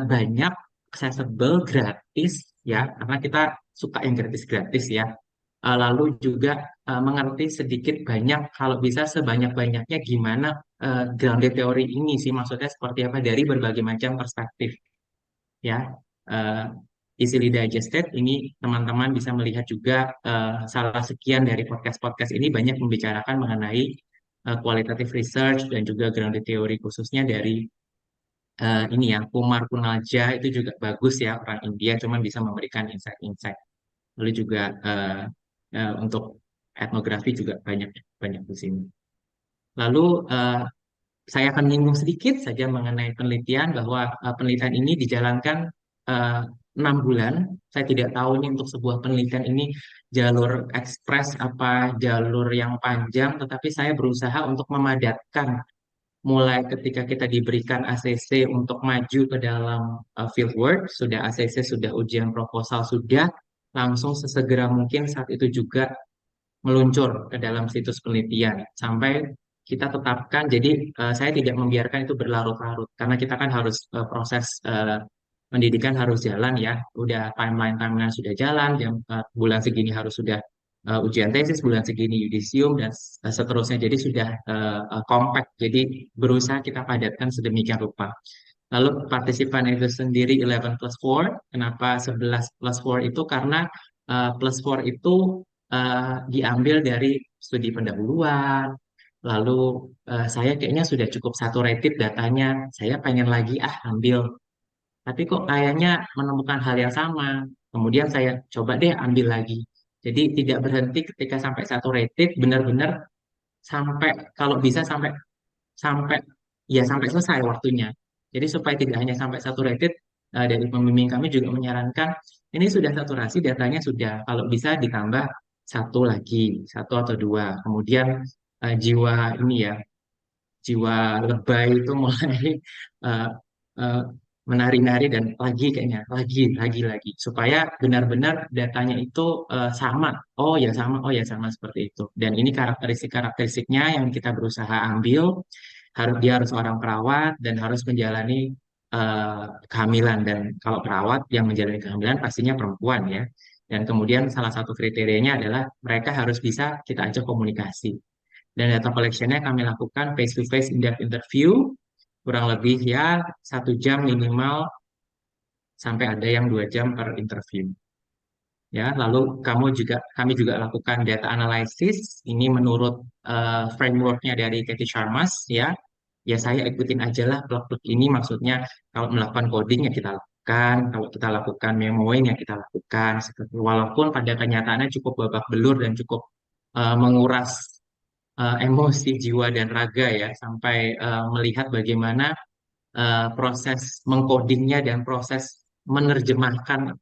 banyak, accessible, gratis ya, karena kita suka yang gratis-gratis ya. Lalu juga mengerti sedikit banyak, kalau bisa sebanyak-banyaknya gimana grounded teori ini sih, maksudnya seperti apa dari berbagai macam perspektif ya. eh, Easily digested ini teman-teman bisa melihat juga salah sekian dari podcast-podcast ini banyak membicarakan mengenai qualitative research dan juga grounded theory khususnya dari ini ya Kumar Kunalja itu juga bagus ya, orang India cuman bisa memberikan insight-insight. Lalu juga untuk etnografi juga banyak banyak di sini. Lalu saya akan menyinggung sedikit saja mengenai penelitian bahwa penelitian ini dijalankan eh, 6 bulan. Saya tidak tahu ini untuk sebuah penelitian ini jalur ekspres apa jalur yang panjang, tetapi saya berusaha untuk memadatkan mulai ketika kita diberikan ACC untuk maju ke dalam fieldwork, sudah ACC, sudah ujian proposal, sudah langsung sesegera mungkin saat itu juga meluncur ke dalam situs penelitian sampai kita tetapkan. Jadi saya tidak membiarkan itu berlarut-larut karena kita kan harus proses pendidikan harus jalan ya. Udah timeline sudah jalan, bulan segini harus sudah ujian tesis, bulan segini yudisium dan seterusnya. Jadi sudah compact. Jadi berusaha kita padatkan sedemikian rupa. Lalu partisipan itu sendiri 11 plus 4. Kenapa 11 plus 4 itu? Karena plus 4 itu diambil dari studi pendahuluan. Lalu saya kayaknya sudah cukup saturated datanya. Saya pengen lagi ambil. Tapi kok kayaknya menemukan hal yang sama. Kemudian saya coba deh ambil lagi. Jadi tidak berhenti ketika sampai saturated, benar-benar sampai kalau bisa sampai sampai ya sampai selesai waktunya. Jadi supaya tidak hanya sampai saturated, dari pembimbing kami juga menyarankan ini sudah saturasi datanya sudah, kalau bisa ditambah satu lagi, satu atau dua. Kemudian jiwa ini ya, jiwa lebay itu mulai eh, eh, menari-nari dan lagi kayaknya lagi supaya benar-benar datanya itu sama. Oh ya sama, oh ya sama seperti itu. Dan ini karakteristiknya yang kita berusaha ambil. Dia harus orang perawat dan harus menjalani kehamilan, dan kalau perawat yang menjalani kehamilan pastinya perempuan ya. Dan kemudian salah satu kriterianya adalah mereka harus bisa kita ajak komunikasi. Dan data collection-nya kami lakukan face-to-face in-depth interview, kurang lebih ya 1 jam minimal, sampai ada yang 2 jam per interview. Ya, lalu kami juga lakukan data analysis. Ini menurut framework-nya dari Katie Sharmas ya. Ya saya ikutin aja lah plug-plug ini, maksudnya kalau melakukan coding ya kita lakukan, kalau kita lakukan memoing ya kita lakukan. Walaupun pada kenyataannya cukup babak belur dan cukup menguras emosi, jiwa dan raga ya, sampai melihat bagaimana proses mengcodingnya dan proses menerjemahkan,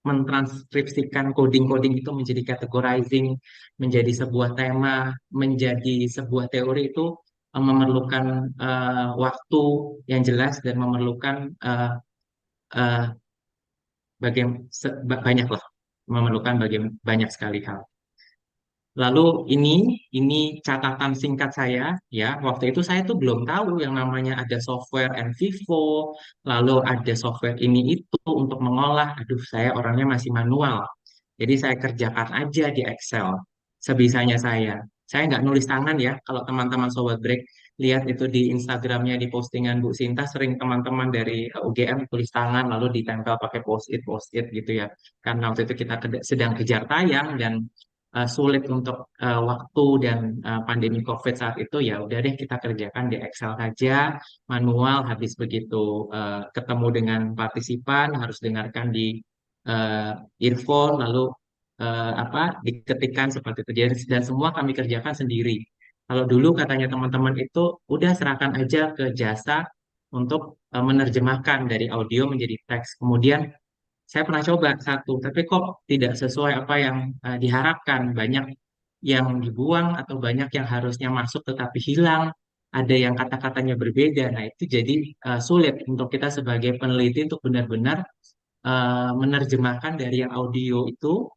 mentranskripsikan coding-coding itu menjadi categorizing, menjadi sebuah tema, menjadi sebuah teori itu memerlukan waktu yang jelas dan memerlukan eh, banyak lah, memerlukan banyak sekali hal. Lalu ini catatan singkat saya ya. Waktu itu saya tuh belum tahu yang namanya ada software NVivo, lalu ada software ini itu untuk mengolah. Aduh, saya orangnya masih manual. Jadi saya kerjakan aja di Excel sebisanya saya. Saya nggak nulis tangan ya. Kalau teman-teman Sobat Break lihat itu di Instagramnya, di postingan Bu Sinta, sering teman-teman dari UGM tulis tangan lalu ditempel pakai post-it gitu ya. Karena waktu itu kita sedang kejar tayang dan sulit untuk waktu dan pandemi COVID saat itu, ya udah deh kita kerjakan di Excel saja, manual. Habis begitu ketemu dengan partisipan harus dengarkan di earphone, lalu diketikkan seperti itu. Dan semua kami kerjakan sendiri. Kalau dulu katanya teman-teman itu udah serahkan aja ke jasa untuk menerjemahkan dari audio menjadi teks. Kemudian saya pernah coba satu, tapi kok tidak sesuai apa yang diharapkan. Banyak yang dibuang atau banyak yang harusnya masuk tetapi hilang. Ada yang kata-katanya berbeda. Nah, itu jadi sulit untuk kita sebagai peneliti untuk benar-benar menerjemahkan dari yang audio itu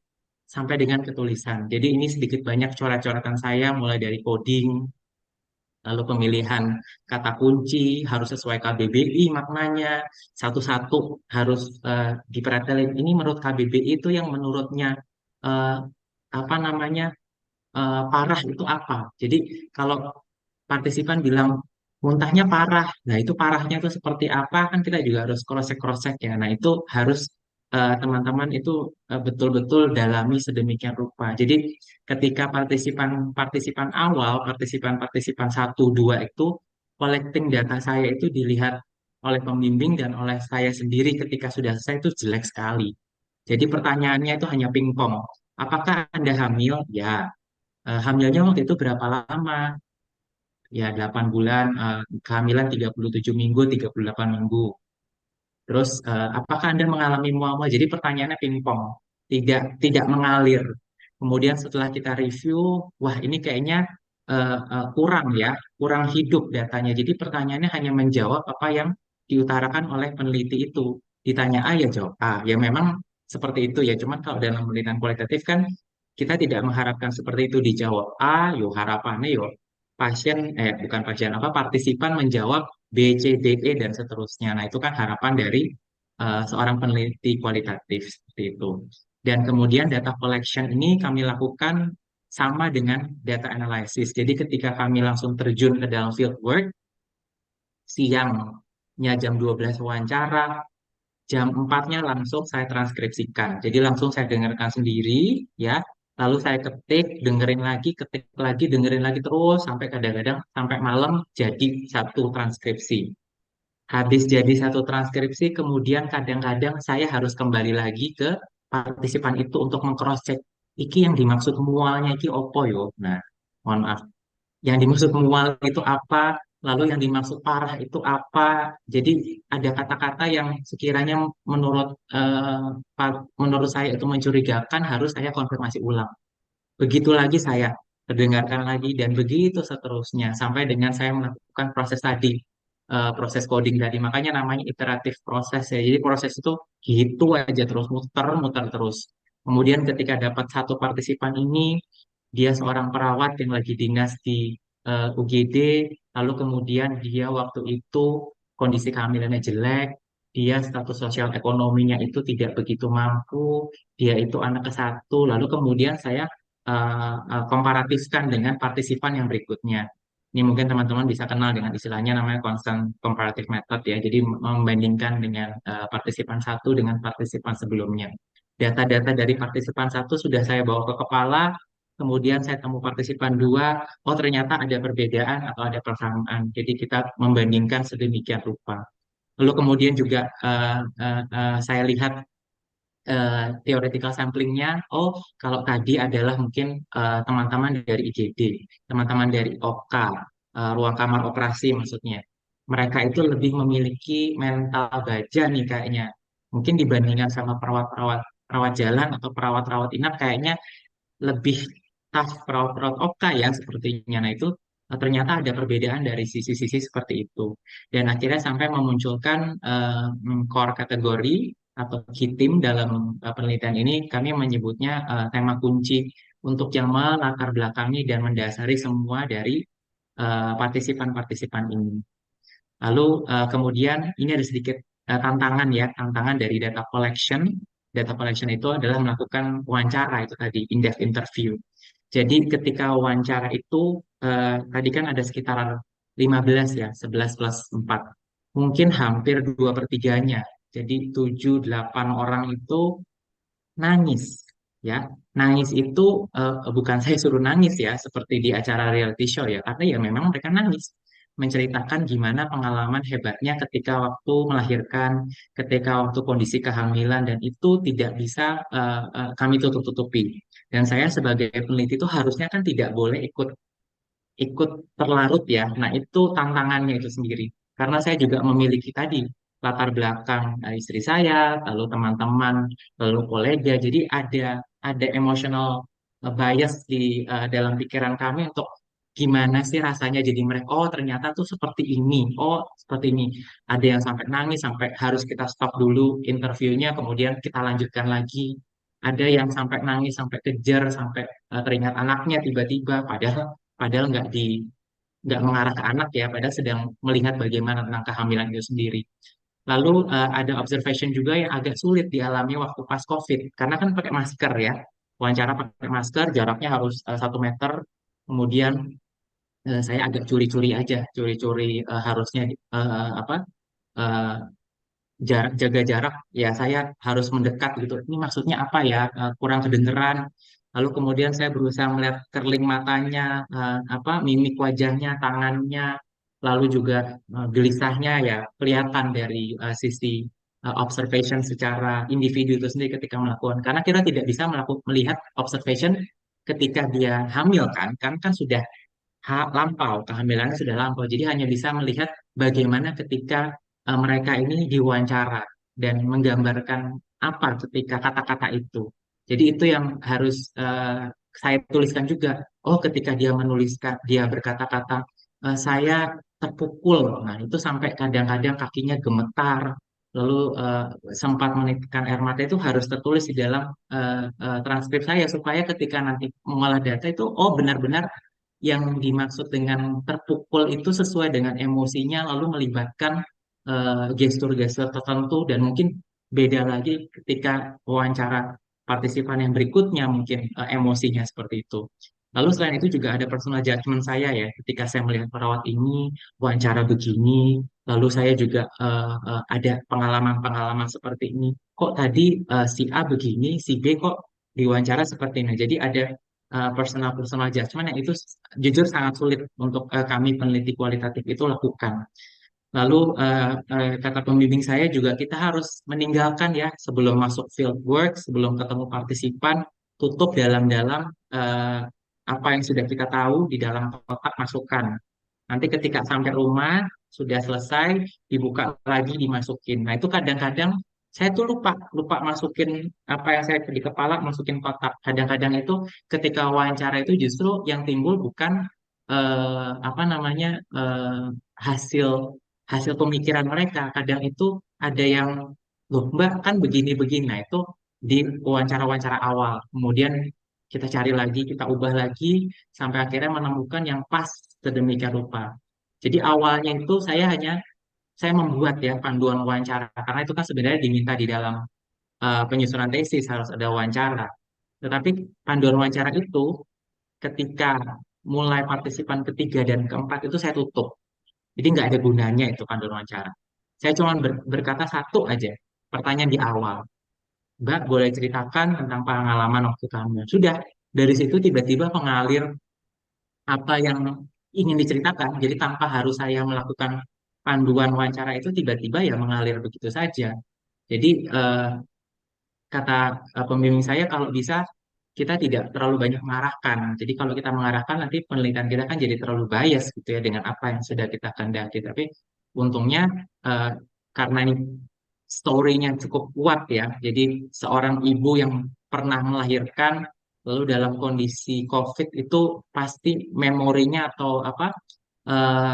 sampai dengan ketulisan. Jadi ini sedikit banyak coret-coretan saya, mulai dari coding, lalu pemilihan kata kunci harus sesuai KBBI maknanya, satu-satu harus diperhatiin. Ini menurut KBBI itu yang menurutnya eh, apa namanya parah itu apa. Jadi kalau partisipan bilang muntahnya parah, nah itu parahnya itu seperti apa kan kita juga harus cross-check ya. Nah itu harus teman-teman itu betul-betul dalami sedemikian rupa. Jadi ketika partisipan awal, partisipan 1, 2 itu collecting data saya itu dilihat oleh pembimbing dan oleh saya sendiri ketika sudah selesai itu jelek sekali. Jadi pertanyaannya itu hanya pingpong. Apakah Anda hamil? Ya. Hamilnya waktu itu berapa lama? Ya, 8 bulan, kehamilan 37 minggu, 38 minggu. Terus, apakah Anda mengalami mual-mual? Jadi pertanyaannya pingpong, tidak mengalir. Kemudian setelah kita review, wah ini kayaknya kurang ya, kurang hidup datanya. Jadi pertanyaannya hanya menjawab apa yang diutarakan oleh peneliti itu. Ditanya A ya jawab A. Ya memang seperti itu ya. Cuman kalau dalam penelitian kualitatif kan kita tidak mengharapkan seperti itu dijawab A, yo harapannya yo bukan pasien apa partisipan menjawab B, C, D, E dan seterusnya. Nah, itu kan harapan dari seorang peneliti kualitatif seperti itu. Dan kemudian data collection ini kami lakukan sama dengan data analysis. Jadi ketika kami langsung terjun ke dalam field work, siangnya jam 12 wawancara, jam 4-nya langsung saya transkripsikan. Jadi langsung saya dengarkan sendiri, ya. Lalu saya ketik, dengerin lagi, ketik lagi, dengerin lagi terus sampai kadang-kadang sampai malam jadi satu transkripsi. Habis jadi satu transkripsi, kemudian kadang-kadang saya harus kembali lagi ke partisipan itu untuk mengcross-check. Iki yang dimaksud mualnya iki opo yo. Nah, mohon maaf. Yang dimaksud mual itu apa? Lalu yang dimaksud parah itu apa? Jadi ada kata-kata yang sekiranya menurut saya itu mencurigakan harus saya konfirmasi ulang. Begitu lagi saya terdengarkan lagi dan begitu seterusnya sampai dengan saya melakukan proses tadi, proses coding tadi. Makanya namanya iteratif proses ya. Jadi proses itu gitu aja terus muter-muter terus. Kemudian ketika dapat satu partisipan ini, dia seorang perawat yang lagi dinas di UGD, lalu kemudian dia waktu itu kondisi kehamilannya jelek, dia status sosial ekonominya itu tidak begitu mampu, dia itu anak ke 1, lalu kemudian saya komparatifkan dengan partisipan yang berikutnya. Ini mungkin teman-teman bisa kenal dengan istilahnya namanya constant comparative method ya. Jadi membandingkan dengan partisipan 1 dengan partisipan sebelumnya. Data-data dari partisipan 1 sudah saya bawa ke kepala, kemudian saya temu partisipan 2, oh ternyata ada perbedaan atau ada persamaan. Jadi kita membandingkan sedemikian rupa. Lalu kemudian juga saya lihat theoretical samplingnya, oh kalau tadi adalah mungkin teman-teman dari IGD, teman-teman dari OK, ruang kamar operasi maksudnya. Mereka itu lebih memiliki mental baja nih kayaknya. Mungkin dibandingkan sama perawat jalan atau perawat-perawat inap kayaknya lebih tough perawat-perawat OK ya sepertinya. Nah itu ternyata ada perbedaan dari sisi-sisi seperti itu. Dan akhirnya sampai memunculkan core kategori atau key theme dalam penelitian ini kami menyebutnya tema kunci untuk yang melatar belakangi dan mendasari semua dari partisipan-partisipan ini. Lalu kemudian ini ada sedikit tantangan ya, tantangan dari data collection. Data collection itu adalah melakukan wawancara itu tadi, in-depth interview. Jadi ketika wawancara itu tadi kan ada sekitar 15 ya, 11 plus 4. Mungkin hampir 2/3-nya. Jadi 7-8 orang itu nangis. ya. Nangis itu bukan saya suruh nangis ya, seperti di acara reality show ya, karena ya memang mereka nangis, menceritakan gimana pengalaman hebatnya ketika waktu melahirkan, ketika waktu kondisi kehamilan, dan itu tidak bisa kami tutup-tutupi. Dan saya sebagai peneliti itu harusnya kan tidak boleh ikut ikut terlarut ya. Nah, itu tantangannya itu sendiri. Karena saya juga memiliki tadi latar belakang istri saya, lalu teman-teman, lalu kolega. Jadi ada emotional bias di dalam pikiran kami untuk gimana sih rasanya jadi mereka. Oh, ternyata tuh seperti ini. Oh, seperti ini. Ada yang sampai nangis, sampai harus kita stop dulu interviewnya, kemudian kita lanjutkan lagi. Ada yang sampai nangis, sampai kejar, sampai teringat anaknya tiba-tiba. Padahal nggak mengarah ke anak ya, padahal sedang melihat bagaimana tentang kehamilan itu sendiri. Lalu ada observation juga yang agak sulit dialami waktu pas COVID, karena kan pakai masker ya, wawancara pakai masker, jaraknya harus 1 meter, kemudian saya agak curi-curi aja, curi-curi harusnya apa eh, jaga jarak, ya saya harus mendekat gitu. Ini maksudnya apa ya? Kurang kedengeran. Lalu kemudian saya berusaha melihat kerling matanya, apa mimik wajahnya, tangannya, lalu juga gelisahnya ya kelihatan dari sisi observation secara individu itu sendiri ketika melakukan. Karena kita tidak bisa melihat observation ketika dia hamil kan sudah lampau, kehamilannya sudah lampau. Jadi hanya bisa melihat bagaimana ketika mereka ini diwawancara dan menggambarkan apa ketika kata-kata itu. Jadi itu yang harus saya tuliskan juga. Oh, ketika dia menuliskan, dia berkata-kata, saya terpukul. Nah, itu sampai kadang-kadang kakinya gemetar, lalu sempat menitikkan air mata, itu harus tertulis di dalam transkrip saya supaya ketika nanti mengolah data itu, oh benar-benar yang dimaksud dengan terpukul itu sesuai dengan emosinya, lalu melibatkan gestur-gestur tertentu, dan mungkin beda lagi ketika wawancara partisipan yang berikutnya, mungkin emosinya seperti itu. Lalu selain itu juga ada personal judgment saya ya, ketika saya melihat perawat ini wawancara begini, lalu saya juga ada pengalaman-pengalaman seperti ini. Kok tadi si A begini, si B kok diwawancara seperti ini. Jadi ada personal judgment yang itu jujur sangat sulit untuk kami peneliti kualitatif itu lakukan. Lalu kata pembimbing saya juga kita harus meninggalkan ya sebelum masuk field work, sebelum ketemu partisipan, tutup dalam-dalam apa yang sudah kita tahu di dalam kotak masukkan. Nanti ketika sampai rumah sudah selesai dibuka lagi dimasukin. Nah itu kadang-kadang saya tuh lupa lupa masukin apa yang saya di kepala masukin kotak. Kadang-kadang itu ketika wawancara itu justru yang timbul bukan apa namanya hasil hasil pemikiran mereka. Kadang itu ada yang loh Mbak kan begini-begini. Nah itu di wawancara-wawancara awal. Kemudian kita cari lagi, kita ubah lagi sampai akhirnya menemukan yang pas sedemikian rupa. Jadi awalnya itu saya membuat ya panduan wawancara karena itu kan sebenarnya diminta di dalam penyusunan tesis harus ada wawancara. Tetapi panduan wawancara itu ketika mulai partisipan ketiga dan keempat itu saya tutup. Jadi nggak ada gunanya itu panduan wawancara. Saya cuma berkata satu aja, pertanyaan di awal. Mbak, boleh ceritakan tentang pengalaman waktu kamu. Sudah, dari situ tiba-tiba mengalir apa yang ingin diceritakan. Jadi tanpa harus saya melakukan panduan wawancara itu tiba-tiba ya mengalir begitu saja. Jadi kata pembimbing saya kalau bisa kita tidak terlalu banyak mengarahkan. Jadi kalau kita mengarahkan nanti penelitian kita kan jadi terlalu bias gitu ya dengan apa yang sudah kita kehendaki. Tapi untungnya eh, karena ini story-nya cukup kuat ya. Jadi seorang ibu yang pernah melahirkan lalu dalam kondisi COVID itu pasti memorinya atau apa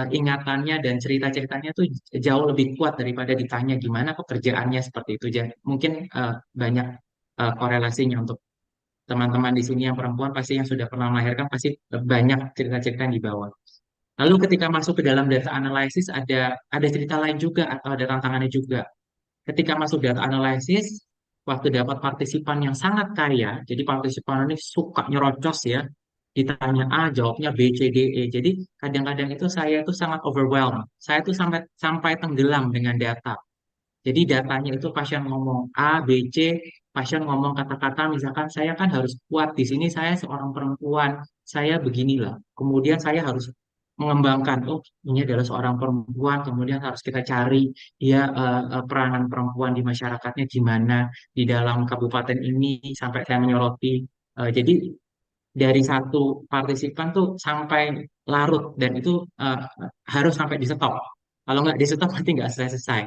ingatannya dan cerita-ceritanya tuh jauh lebih kuat daripada ditanya gimana pekerjaannya seperti itu. Jadi mungkin banyak korelasinya untuk teman-teman di sini yang perempuan pasti yang sudah pernah melahirkan pasti banyak cerita-cerita yang dibawa. Lalu ketika masuk ke dalam data analisis ada cerita lain juga atau ada tantangannya juga. Ketika masuk data analisis, waktu dapat partisipan yang sangat kaya, jadi partisipan ini suka nyerocos ya, ditanya A, jawabnya B, C, D, E. Jadi kadang-kadang itu saya tuh sangat overwhelmed. Saya tuh sampai sampai tenggelam dengan data. Jadi datanya itu pasien ngomong A, B, C, pasien ngomong kata-kata, misalkan saya kan harus kuat di sini, saya seorang perempuan, saya beginilah. Kemudian saya harus mengembangkan, oh ini adalah seorang perempuan, kemudian harus kita cari dia peranan perempuan di masyarakatnya gimana di dalam kabupaten ini sampai saya menyoroti. Jadi dari satu partisipan tuh sampai larut dan itu eh, harus sampai di stop. Kalau nggak di stop nanti nggak selesai.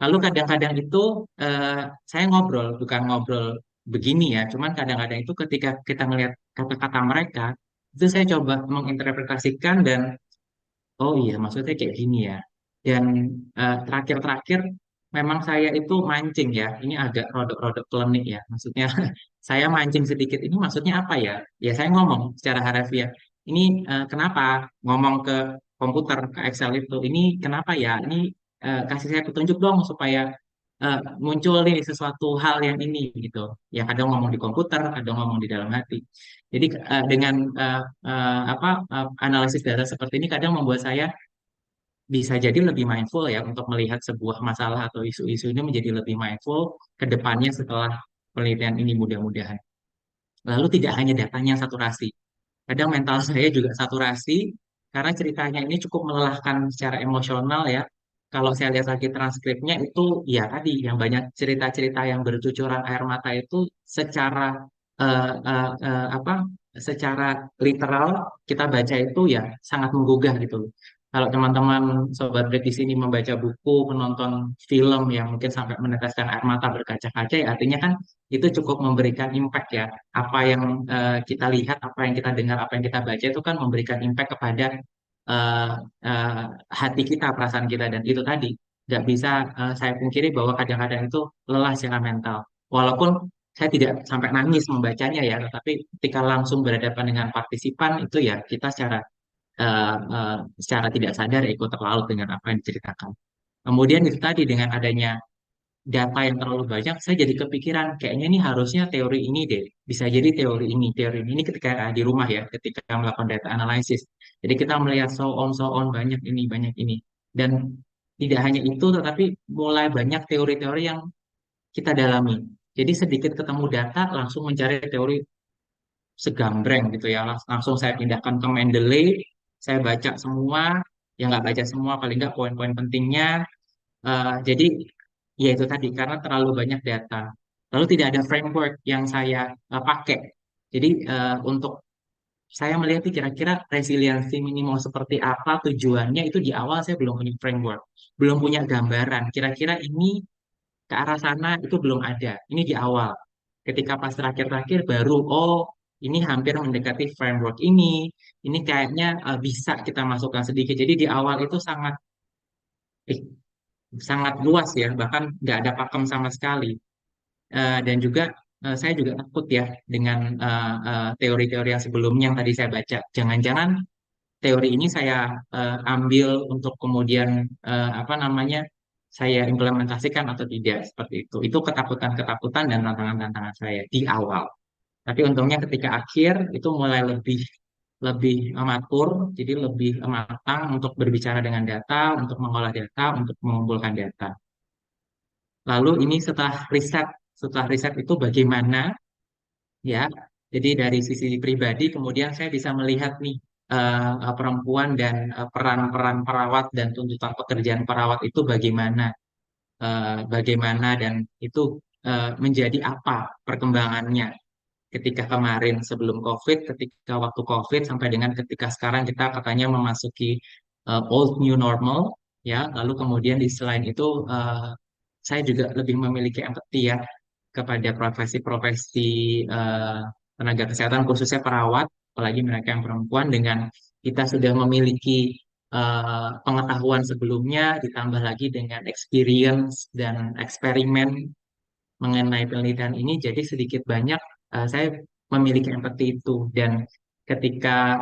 Lalu kadang-kadang itu eh, saya ngobrol, bukan ngobrol begini ya, cuman kadang-kadang itu ketika kita ngelihat kata-kata mereka, itu saya coba menginterpretasikan dan oh iya maksudnya kayak gini ya. Dan terakhir-terakhir memang saya itu mancing ya, ini agak rodok-rodok klinik ya, maksudnya saya mancing sedikit, ini maksudnya apa ya? Ya saya ngomong secara harafiah, ini kenapa ngomong ke komputer, ke Excel itu, ini kenapa ya? Ini kasih saya petunjuk dong supaya muncul nih sesuatu hal yang ini gitu. Ya kadang ngomong di komputer, kadang ngomong di dalam hati. Jadi dengan analisis data seperti ini kadang membuat saya bisa jadi lebih mindful ya untuk melihat sebuah masalah atau isu-isu ini menjadi lebih mindful ke depannya setelah penelitian ini mudah-mudahan. Lalu tidak hanya datanya yang saturasi, kadang mental saya juga saturasi karena ceritanya ini cukup melelahkan secara emosional ya. Kalau saya lihat lagi transkripnya itu ya tadi yang banyak cerita-cerita yang bercucuran air mata itu secara apa secara literal kita baca itu ya sangat menggugah gitu. Kalau teman-teman sobat Break di sini membaca buku, menonton film yang mungkin sampai meneteskan air mata berkaca-kaca ya artinya kan itu cukup memberikan impact ya apa yang kita lihat, apa yang kita dengar, apa yang kita baca itu kan memberikan impact kepada eh, eh, hati kita, perasaan kita, dan itu tadi nggak bisa saya pungkiri bahwa kadang-kadang itu lelah secara mental. Walaupun saya tidak sampai nangis membacanya ya, tetapi ketika langsung berhadapan dengan partisipan itu ya kita secara tidak sadar ya ikut terlalu dengan apa yang diceritakan. Kemudian itu tadi dengan adanya data yang terlalu banyak, saya jadi kepikiran kayaknya ini harusnya teori ini deh. Bisa jadi teori ini ketika di rumah ya, ketika melakukan data analysis. Jadi kita melihat so on banyak ini. Dan tidak hanya itu, tetapi mulai banyak teori-teori yang kita dalami. Jadi sedikit ketemu data, langsung mencari teori segambreng gitu ya. Langsung saya pindahkan ke Mendeley, saya baca semua, yang nggak baca semua, paling nggak poin-poin pentingnya. Jadi ya itu tadi karena terlalu banyak data. Lalu tidak ada framework yang saya pakai. Jadi untuk saya melihat nih kira-kira resiliensi minimal seperti apa tujuannya itu di awal saya belum punya framework, belum punya gambaran. Kira-kira ini ke arah sana itu belum ada. Ini di awal. Ketika pas terakhir-terakhir baru oh ini hampir mendekati framework ini. Ini kayaknya bisa kita masukkan sedikit. Jadi di awal itu eh, sangat luas ya, bahkan nggak ada pakem sama sekali. Dan juga saya juga takut ya dengan teori-teori yang sebelumnya yang tadi saya baca. Jangan-jangan teori ini saya ambil untuk kemudian apa namanya saya implementasikan atau tidak seperti itu. Itu ketakutan-ketakutan dan tantangan-tantangan saya di awal. Tapi untungnya ketika akhir itu mulai lebih lebih matur, jadi lebih matang untuk berbicara dengan data, untuk mengolah data, untuk mengumpulkan data. Lalu ini setelah riset itu bagaimana ya? Jadi dari sisi pribadi kemudian saya bisa melihat nih perempuan dan peran-peran perawat dan tuntutan pekerjaan perawat itu bagaimana dan itu menjadi apa perkembangannya ketika kemarin sebelum COVID, ketika waktu COVID sampai dengan ketika sekarang kita katanya memasuki old new normal ya. Lalu kemudian di selain itu saya juga lebih memiliki empati ya kepada profesi-profesi eh, tenaga kesehatan khususnya perawat, apalagi mereka yang perempuan dengan kita sudah memiliki pengetahuan sebelumnya ditambah lagi dengan experience dan eksperimen mengenai penelitian ini jadi sedikit banyak saya memiliki empati itu dan ketika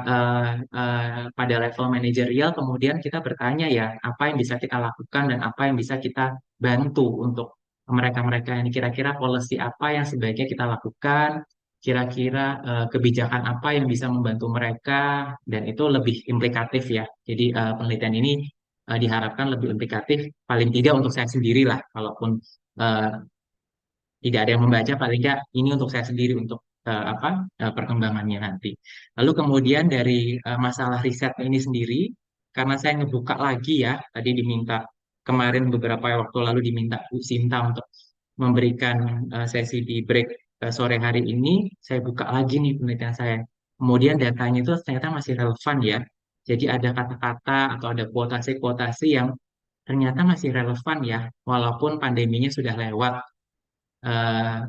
pada level manajerial kemudian kita bertanya ya apa yang bisa kita lakukan dan apa yang bisa kita bantu untuk mereka-mereka ini kira-kira policy apa yang sebaiknya kita lakukan kira-kira kebijakan apa yang bisa membantu mereka dan itu lebih implikatif ya jadi penelitian ini diharapkan lebih implikatif, paling tidak untuk saya sendiri lah, kalaupun eh, tidak ada yang membaca, paling nggak ini untuk saya sendiri untuk perkembangannya nanti. Lalu kemudian dari masalah riset ini sendiri, karena saya ngebuka lagi ya, tadi diminta kemarin beberapa waktu lalu diminta Bu Sinta untuk memberikan sesi di break sore hari ini, saya buka lagi nih penelitian saya. Kemudian datanya itu ternyata masih relevan ya. Jadi ada kata-kata atau ada kuotasi-kuotasi yang ternyata masih relevan ya, walaupun pandeminya sudah lewat.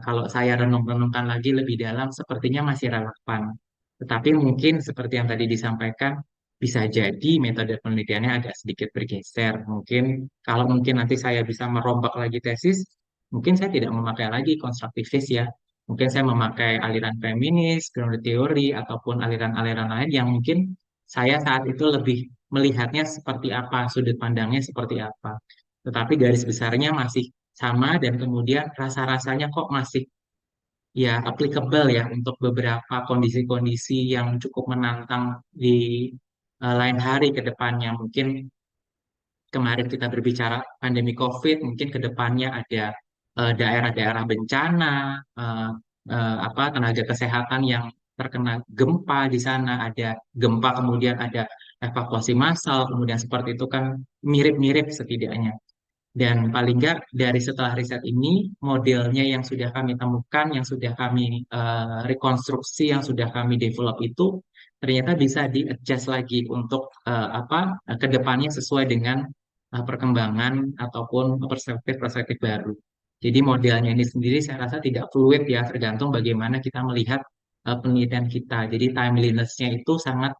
Kalau saya renung-renungkan lagi lebih dalam, sepertinya masih relevan. Tetapi mungkin seperti yang tadi disampaikan, bisa jadi metode penelitiannya agak sedikit bergeser. Mungkin kalau mungkin nanti saya bisa merombak lagi tesis, mungkin saya tidak memakai lagi konstruktivis ya. Mungkin saya memakai aliran feminis, grounded theory, ataupun aliran-aliran lain yang mungkin saya saat itu lebih melihatnya seperti apa, sudut pandangnya seperti apa. Tetapi garis besarnya masih sama dan kemudian rasa-rasanya kok masih ya applicable ya untuk beberapa kondisi-kondisi yang cukup menantang di lain hari ke depannya. Mungkin kemarin kita berbicara pandemi COVID, mungkin ke depannya ada daerah-daerah bencana, eh, tenaga kesehatan yang terkena gempa di sana, ada gempa kemudian ada evakuasi massal, kemudian seperti itu kan mirip-mirip setidaknya. Dan paling nggak dari setelah riset ini, modelnya yang sudah kami temukan, yang sudah kami rekonstruksi, yang sudah kami develop itu ternyata bisa di-adjust lagi untuk ke depannya sesuai dengan perkembangan ataupun perspektif-perspektif baru. Jadi modelnya ini sendiri saya rasa tidak fluid ya, tergantung bagaimana kita melihat penelitian kita. Jadi timeliness-nya itu sangat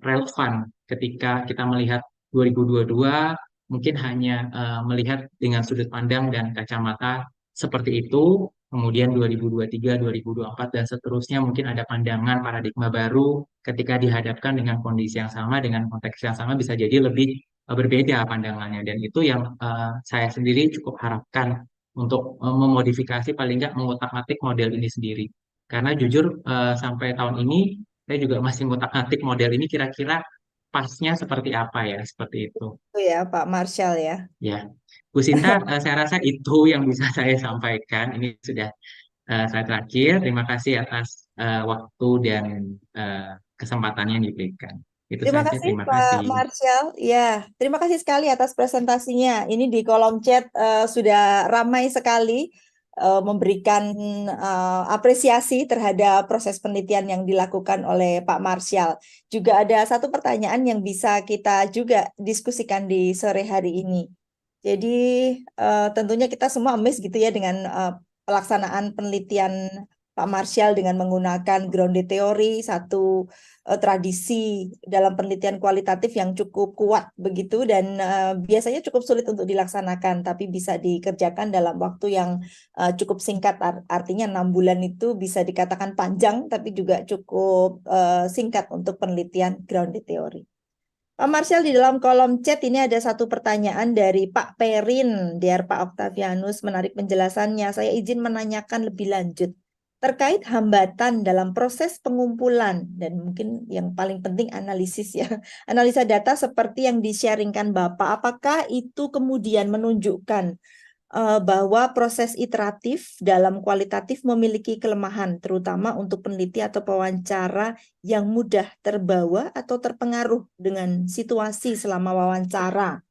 relevan ketika kita melihat 2022 mungkin hanya melihat dengan sudut pandang dan kacamata seperti itu, kemudian 2023, 2024 dan seterusnya mungkin ada pandangan paradigma baru ketika dihadapkan dengan kondisi yang sama, dengan konteks yang sama bisa jadi lebih berbeda pandangannya dan itu yang saya sendiri cukup harapkan untuk memodifikasi paling nggak mengutak-atik model ini sendiri. Karena jujur sampai tahun ini saya juga masih ngutak-ngatik model ini kira-kira pasnya seperti apa ya, seperti itu. Itu ya Pak Marshall ya. Ya, Bu Sinta, saya rasa itu yang bisa saya sampaikan. Ini sudah saya terakhir. Terima kasih atas waktu dan eh, kesempatannya yang diberikan. Itu Terima saja, kasih terima Pak kasih. Marshall. Ya, terima kasih sekali atas presentasinya. Ini di kolom chat sudah ramai sekali memberikan apresiasi terhadap proses penelitian yang dilakukan oleh Pak Marshall. Juga ada satu pertanyaan yang bisa kita juga diskusikan di sore hari ini. Jadi tentunya kita semua amazed gitu ya dengan pelaksanaan penelitian Pak Marshall dengan menggunakan grounded theory, satu tradisi dalam penelitian kualitatif yang cukup kuat begitu dan biasanya cukup sulit untuk dilaksanakan, tapi bisa dikerjakan dalam waktu yang cukup singkat. Artinya 6 bulan itu bisa dikatakan panjang, tapi juga cukup singkat untuk penelitian grounded theory. Pak Marshall, di dalam kolom chat ini ada satu pertanyaan dari Pak Perin. Dear Pak Octavianus, menarik penjelasannya. Saya izin menanyakan lebih lanjut terkait hambatan dalam proses pengumpulan dan mungkin yang paling penting analisis ya. Analisa data seperti yang di-sharingkan Bapak, apakah itu kemudian menunjukkan bahwa proses iteratif dalam kualitatif memiliki kelemahan, terutama untuk peneliti atau pewawancara yang mudah terbawa atau terpengaruh dengan situasi selama wawancara.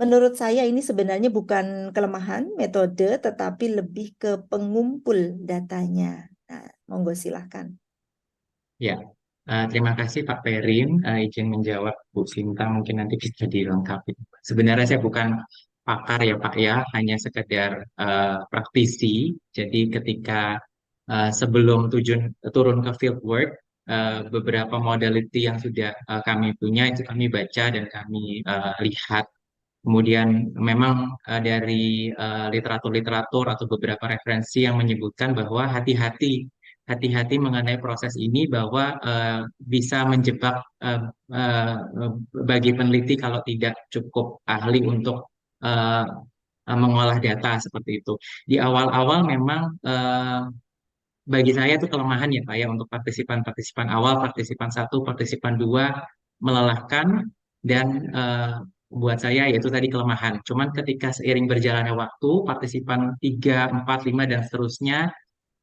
Menurut saya ini sebenarnya bukan kelemahan metode, tetapi lebih ke pengumpul datanya. Nah, monggo silahkan. Ya, terima kasih Pak Perin. Izin menjawab Bu Sinta, mungkin nanti bisa dilengkapi. Sebenarnya saya bukan pakar ya Pak ya, hanya sekedar praktisi. Jadi ketika sebelum turun ke field work, beberapa modality yang sudah kami punya itu kami baca dan kami lihat. Kemudian memang dari literatur-literatur atau beberapa referensi yang menyebutkan bahwa hati-hati mengenai proses ini bahwa bisa menjebak bagi peneliti kalau tidak cukup ahli untuk eh, mengolah data seperti itu. Di awal-awal memang bagi saya itu kelemahan ya Pak ya untuk partisipan-partisipan awal, partisipan 1, partisipan 2 melelahkan dan buat saya yaitu tadi kelemahan. Cuman ketika seiring berjalannya waktu, partisipan 3, 4, 5 dan seterusnya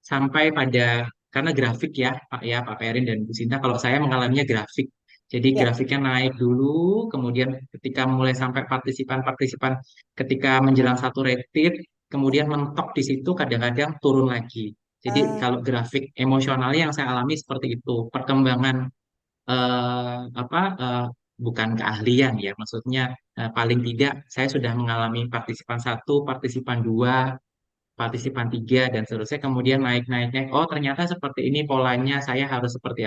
sampai pada karena grafik ya Pak Perin dan Bu Sinta, kalau saya mengalaminya grafik. Jadi Ya. grafiknya naik dulu, kemudian ketika mulai sampai partisipan-partisipan ketika menjelang satu retreat, kemudian mentok di situ kadang-kadang turun lagi. Jadi Ah, kalau grafik emosionalnya yang saya alami seperti itu, perkembangan apa bukan keahlian ya, maksudnya paling tidak saya sudah mengalami partisipan satu, partisipan dua, partisipan tiga dan seterusnya, kemudian naik. Oh ternyata seperti ini polanya, saya harus seperti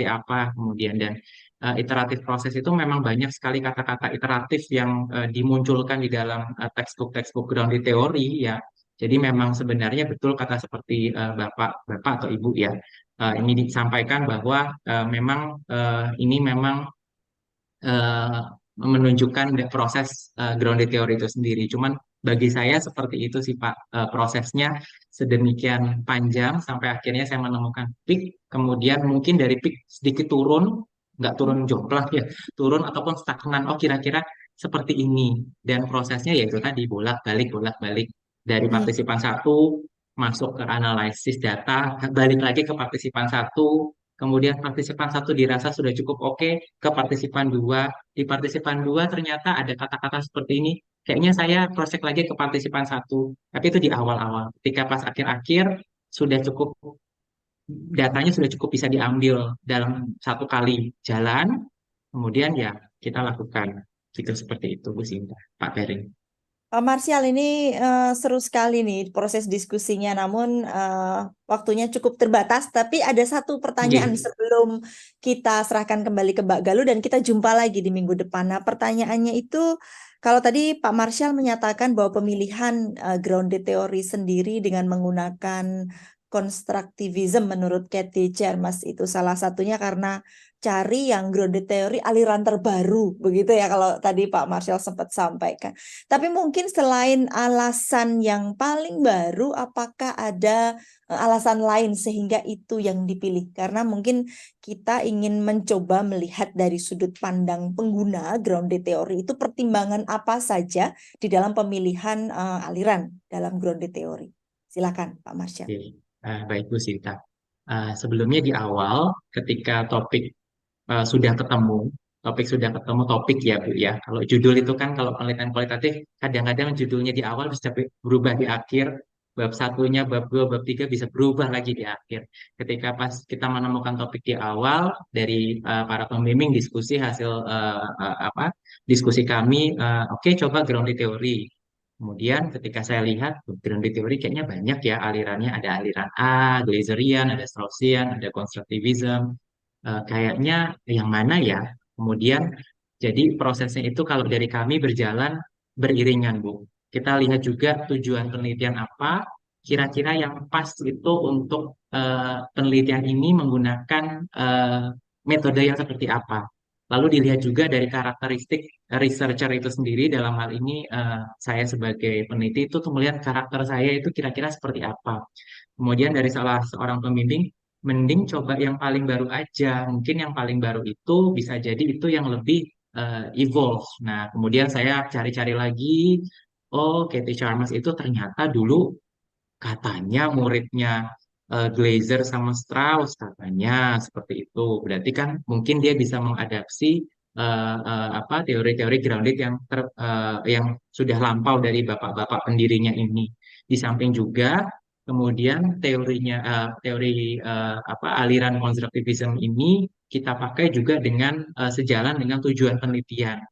apa kemudian, dan iteratif proses itu memang banyak sekali kata-kata iteratif yang dimunculkan di dalam textbook grounded teori ya. Jadi memang sebenarnya betul kata seperti bapak atau ibu ya. Ini disampaikan bahwa memang ini memang eh, menunjukkan proses grounded theory itu sendiri. Cuman bagi saya seperti itu sih Pak, prosesnya sedemikian panjang sampai akhirnya saya menemukan peak, kemudian mungkin dari peak sedikit turun, nggak turun jomplang ya, turun ataupun stagnan. Oh kira-kira seperti ini, dan prosesnya yaitu tadi bolak-balik dari hmm. partisipan satu masuk ke analisis data, balik lagi ke partisipan satu, kemudian partisipan satu dirasa sudah cukup oke, ke partisipan dua. Di partisipan dua ternyata ada kata-kata seperti ini. Kayaknya saya cross-check lagi ke partisipan satu. Tapi itu di awal-awal. Ketika pas akhir-akhir sudah cukup, datanya sudah cukup bisa diambil dalam satu kali jalan. Kemudian ya kita lakukan. Gitu seperti itu, Bu Sinta, Pak Pering. Pak Marsial, ini seru sekali nih proses diskusinya, namun waktunya cukup terbatas. Tapi ada satu pertanyaan Nggih. sebelum kita serahkan kembali ke Mbak Galuh dan kita jumpa lagi di minggu depan. Nah, pertanyaannya itu, kalau tadi Pak Marsial menyatakan bahwa pemilihan grounded theory sendiri dengan menggunakan konstruktivisme menurut Cathy Charmas itu salah satunya karena cari yang grounded theory aliran terbaru, begitu ya kalau tadi Pak Marsial sempat sampaikan. Tapi mungkin selain alasan yang paling baru, apakah ada alasan lain sehingga itu yang dipilih? Karena mungkin kita ingin mencoba melihat dari sudut pandang pengguna grounded theory itu pertimbangan apa saja di dalam pemilihan aliran dalam grounded theory. Silakan Pak Marsyal. Oke. Baik Bu Sinta. Sebelumnya di awal ketika sudah ketemu topik ya Bu ya. Kalau judul itu kan kalau penelitian kualitatif kadang-kadang judulnya di awal bisa berubah di akhir. Bab satunya, bab dua, bab tiga bisa berubah lagi di akhir. Ketika pas kita menemukan topik di awal dari para pembimbing diskusi hasil diskusi kami, oke coba grounded theory. Kemudian ketika saya lihat grounded theory kayaknya banyak ya alirannya, ada aliran A, Glazerian, ada Straussian, ada constructivism. Kayaknya yang mana ya? Kemudian jadi prosesnya itu kalau dari kami berjalan beriringan, Bu. Kita lihat juga tujuan penelitian apa, kira-kira yang pas itu untuk penelitian ini menggunakan metode yang seperti apa. Lalu dilihat juga dari karakteristik researcher itu sendiri, dalam hal ini saya sebagai peneliti itu tuh melihat karakter saya itu kira-kira seperti apa. Kemudian dari salah seorang pembimbing, mending coba yang paling baru aja. Mungkin yang paling baru itu bisa jadi itu yang lebih evolve. Nah, kemudian saya cari-cari lagi, oh Katie Chalmers itu ternyata dulu katanya muridnya Glazer sama Strauss, katanya seperti itu. Berarti kan mungkin dia bisa mengadapsi apa teori-teori grounded yang sudah lampau dari bapak-bapak pendirinya ini. Di samping juga kemudian teori apa aliran konstruktivisme ini kita pakai juga dengan sejalan dengan tujuan penelitian.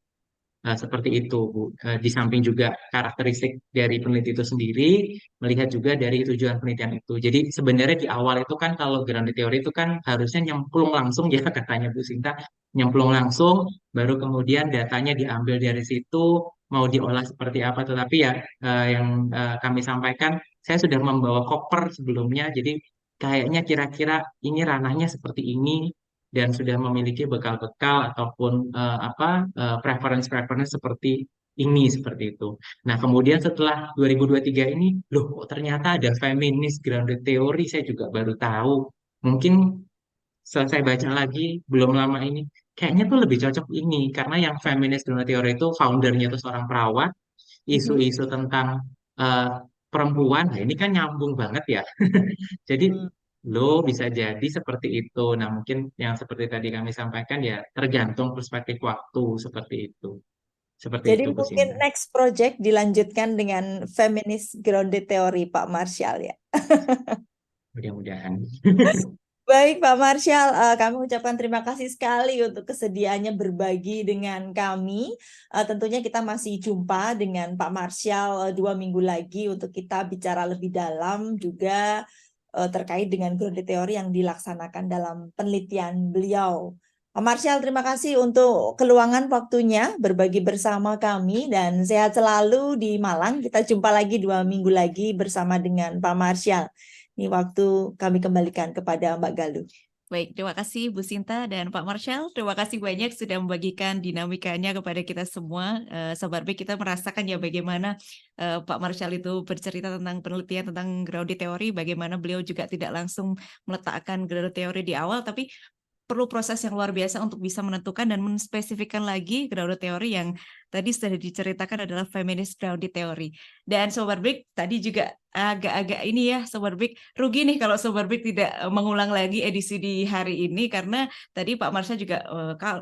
Seperti itu, Bu. Di samping juga karakteristik dari peneliti itu sendiri, melihat juga dari tujuan penelitian itu. Jadi sebenarnya di awal itu kan kalau grounded teori itu kan harusnya nyemplung langsung ya katanya Bu Sinta, nyemplung langsung, baru kemudian datanya diambil dari situ, mau diolah seperti apa. Tetapi ya yang kami sampaikan, saya sudah membawa koper sebelumnya, jadi kayaknya kira-kira ini ranahnya seperti ini, dan sudah memiliki bekal-bekal ataupun preference-preference seperti ini, seperti itu. Nah, kemudian setelah 2023 ini, loh kok ternyata ada feminist grounded theory, saya juga baru tahu. Mungkin selesai baca lagi belum lama ini, kayaknya tuh lebih cocok ini karena yang feminist gender theory itu foundernya itu seorang perawat, isu-isu tentang eh, perempuan, nah ini kan nyambung banget ya. Jadi Hmm. lo bisa jadi seperti itu. Nah mungkin yang seperti tadi kami sampaikan ya tergantung perspektif waktu seperti itu. Seperti Jadi itu Bu mungkin Sinta. next project dilanjutkan dengan feminist grounded theory Pak Marshall ya. Mudah-mudahan. Baik Pak Marshall, kami ucapkan terima kasih sekali untuk kesediaannya berbagi dengan kami. Tentunya kita masih jumpa dengan Pak Marshall 2 minggu lagi untuk kita bicara lebih dalam juga terkait dengan grounded theory yang dilaksanakan dalam penelitian beliau. Pak Marshall, terima kasih untuk keluangan waktunya berbagi bersama kami dan sehat selalu di Malang. Kita jumpa lagi 2 minggu lagi bersama dengan Pak Marshall. Ini waktu kami kembalikan kepada Mbak Galuh. Baik, terima kasih Bu Sinta dan Pak Marshall. Terima kasih banyak sudah membagikan dinamikanya kepada kita semua. Sobat Baik, kita merasakan ya bagaimana Pak Marshall itu bercerita tentang penelitian tentang grounded theory, bagaimana beliau juga tidak langsung meletakkan grounded theory di awal, tapi perlu proses yang luar biasa untuk bisa menentukan dan menspesifikkan lagi grounded theory yang tadi sudah diceritakan adalah feminist grounded theory. Dan Sobat Break tadi juga agak-agak ini ya Sobat Break, rugi nih kalau Sobat Break tidak mengulang lagi edisi di hari ini karena tadi Pak Marsha juga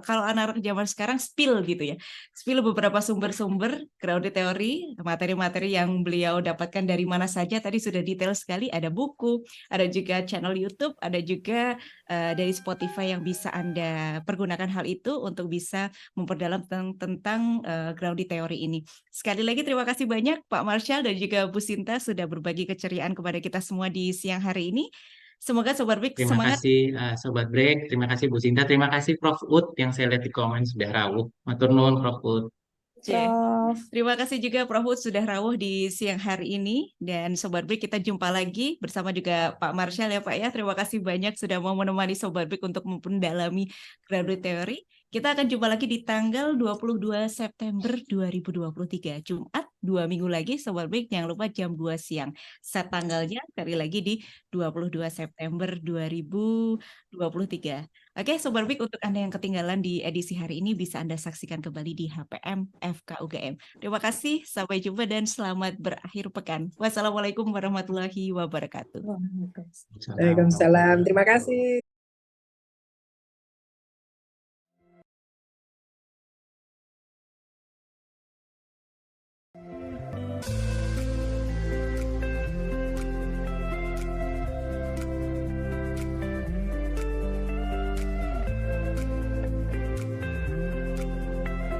kalau anak-anak zaman sekarang spill gitu ya. Spill beberapa sumber-sumber grounded theory, materi-materi yang beliau dapatkan dari mana saja tadi sudah detail sekali, ada buku, ada juga channel YouTube, ada juga dari Spotify yang bisa Anda pergunakan hal itu untuk bisa memperdalam tentang grounded theory ini. Sekali lagi terima kasih banyak Pak Marshall dan juga Bu Sinta sudah berbagi keceriaan kepada kita semua di siang hari ini. Semoga Sobat Break Terima semangat. kasih Sobat Break, terima kasih Bu Sinta, terima kasih Prof. Ud yang saya lihat di komen sudah rawuh. Matur nuwun Prof. Ud. Prof. Terima kasih juga Prof. Ud sudah rawuh di siang hari ini. Dan Sobat Break kita jumpa lagi bersama juga Pak Marshall ya Pak ya. Terima kasih banyak sudah mau menemani Sobat Break untuk mempendalami grounded theory. Kita akan jumpa lagi di tanggal 22 September 2023, Jumat, 2 minggu lagi, Sobat Break, jangan lupa jam 2 siang. Set tanggalnya sekali lagi di 22 September 2023. Oke, Sobat Break, untuk Anda yang ketinggalan di edisi hari ini bisa Anda saksikan kembali di HPM FKUGM. Terima kasih, sampai jumpa dan selamat berakhir pekan. Wassalamualaikum warahmatullahi wabarakatuh. Waalaikumsalam. Waalaikumsalam. Terima kasih.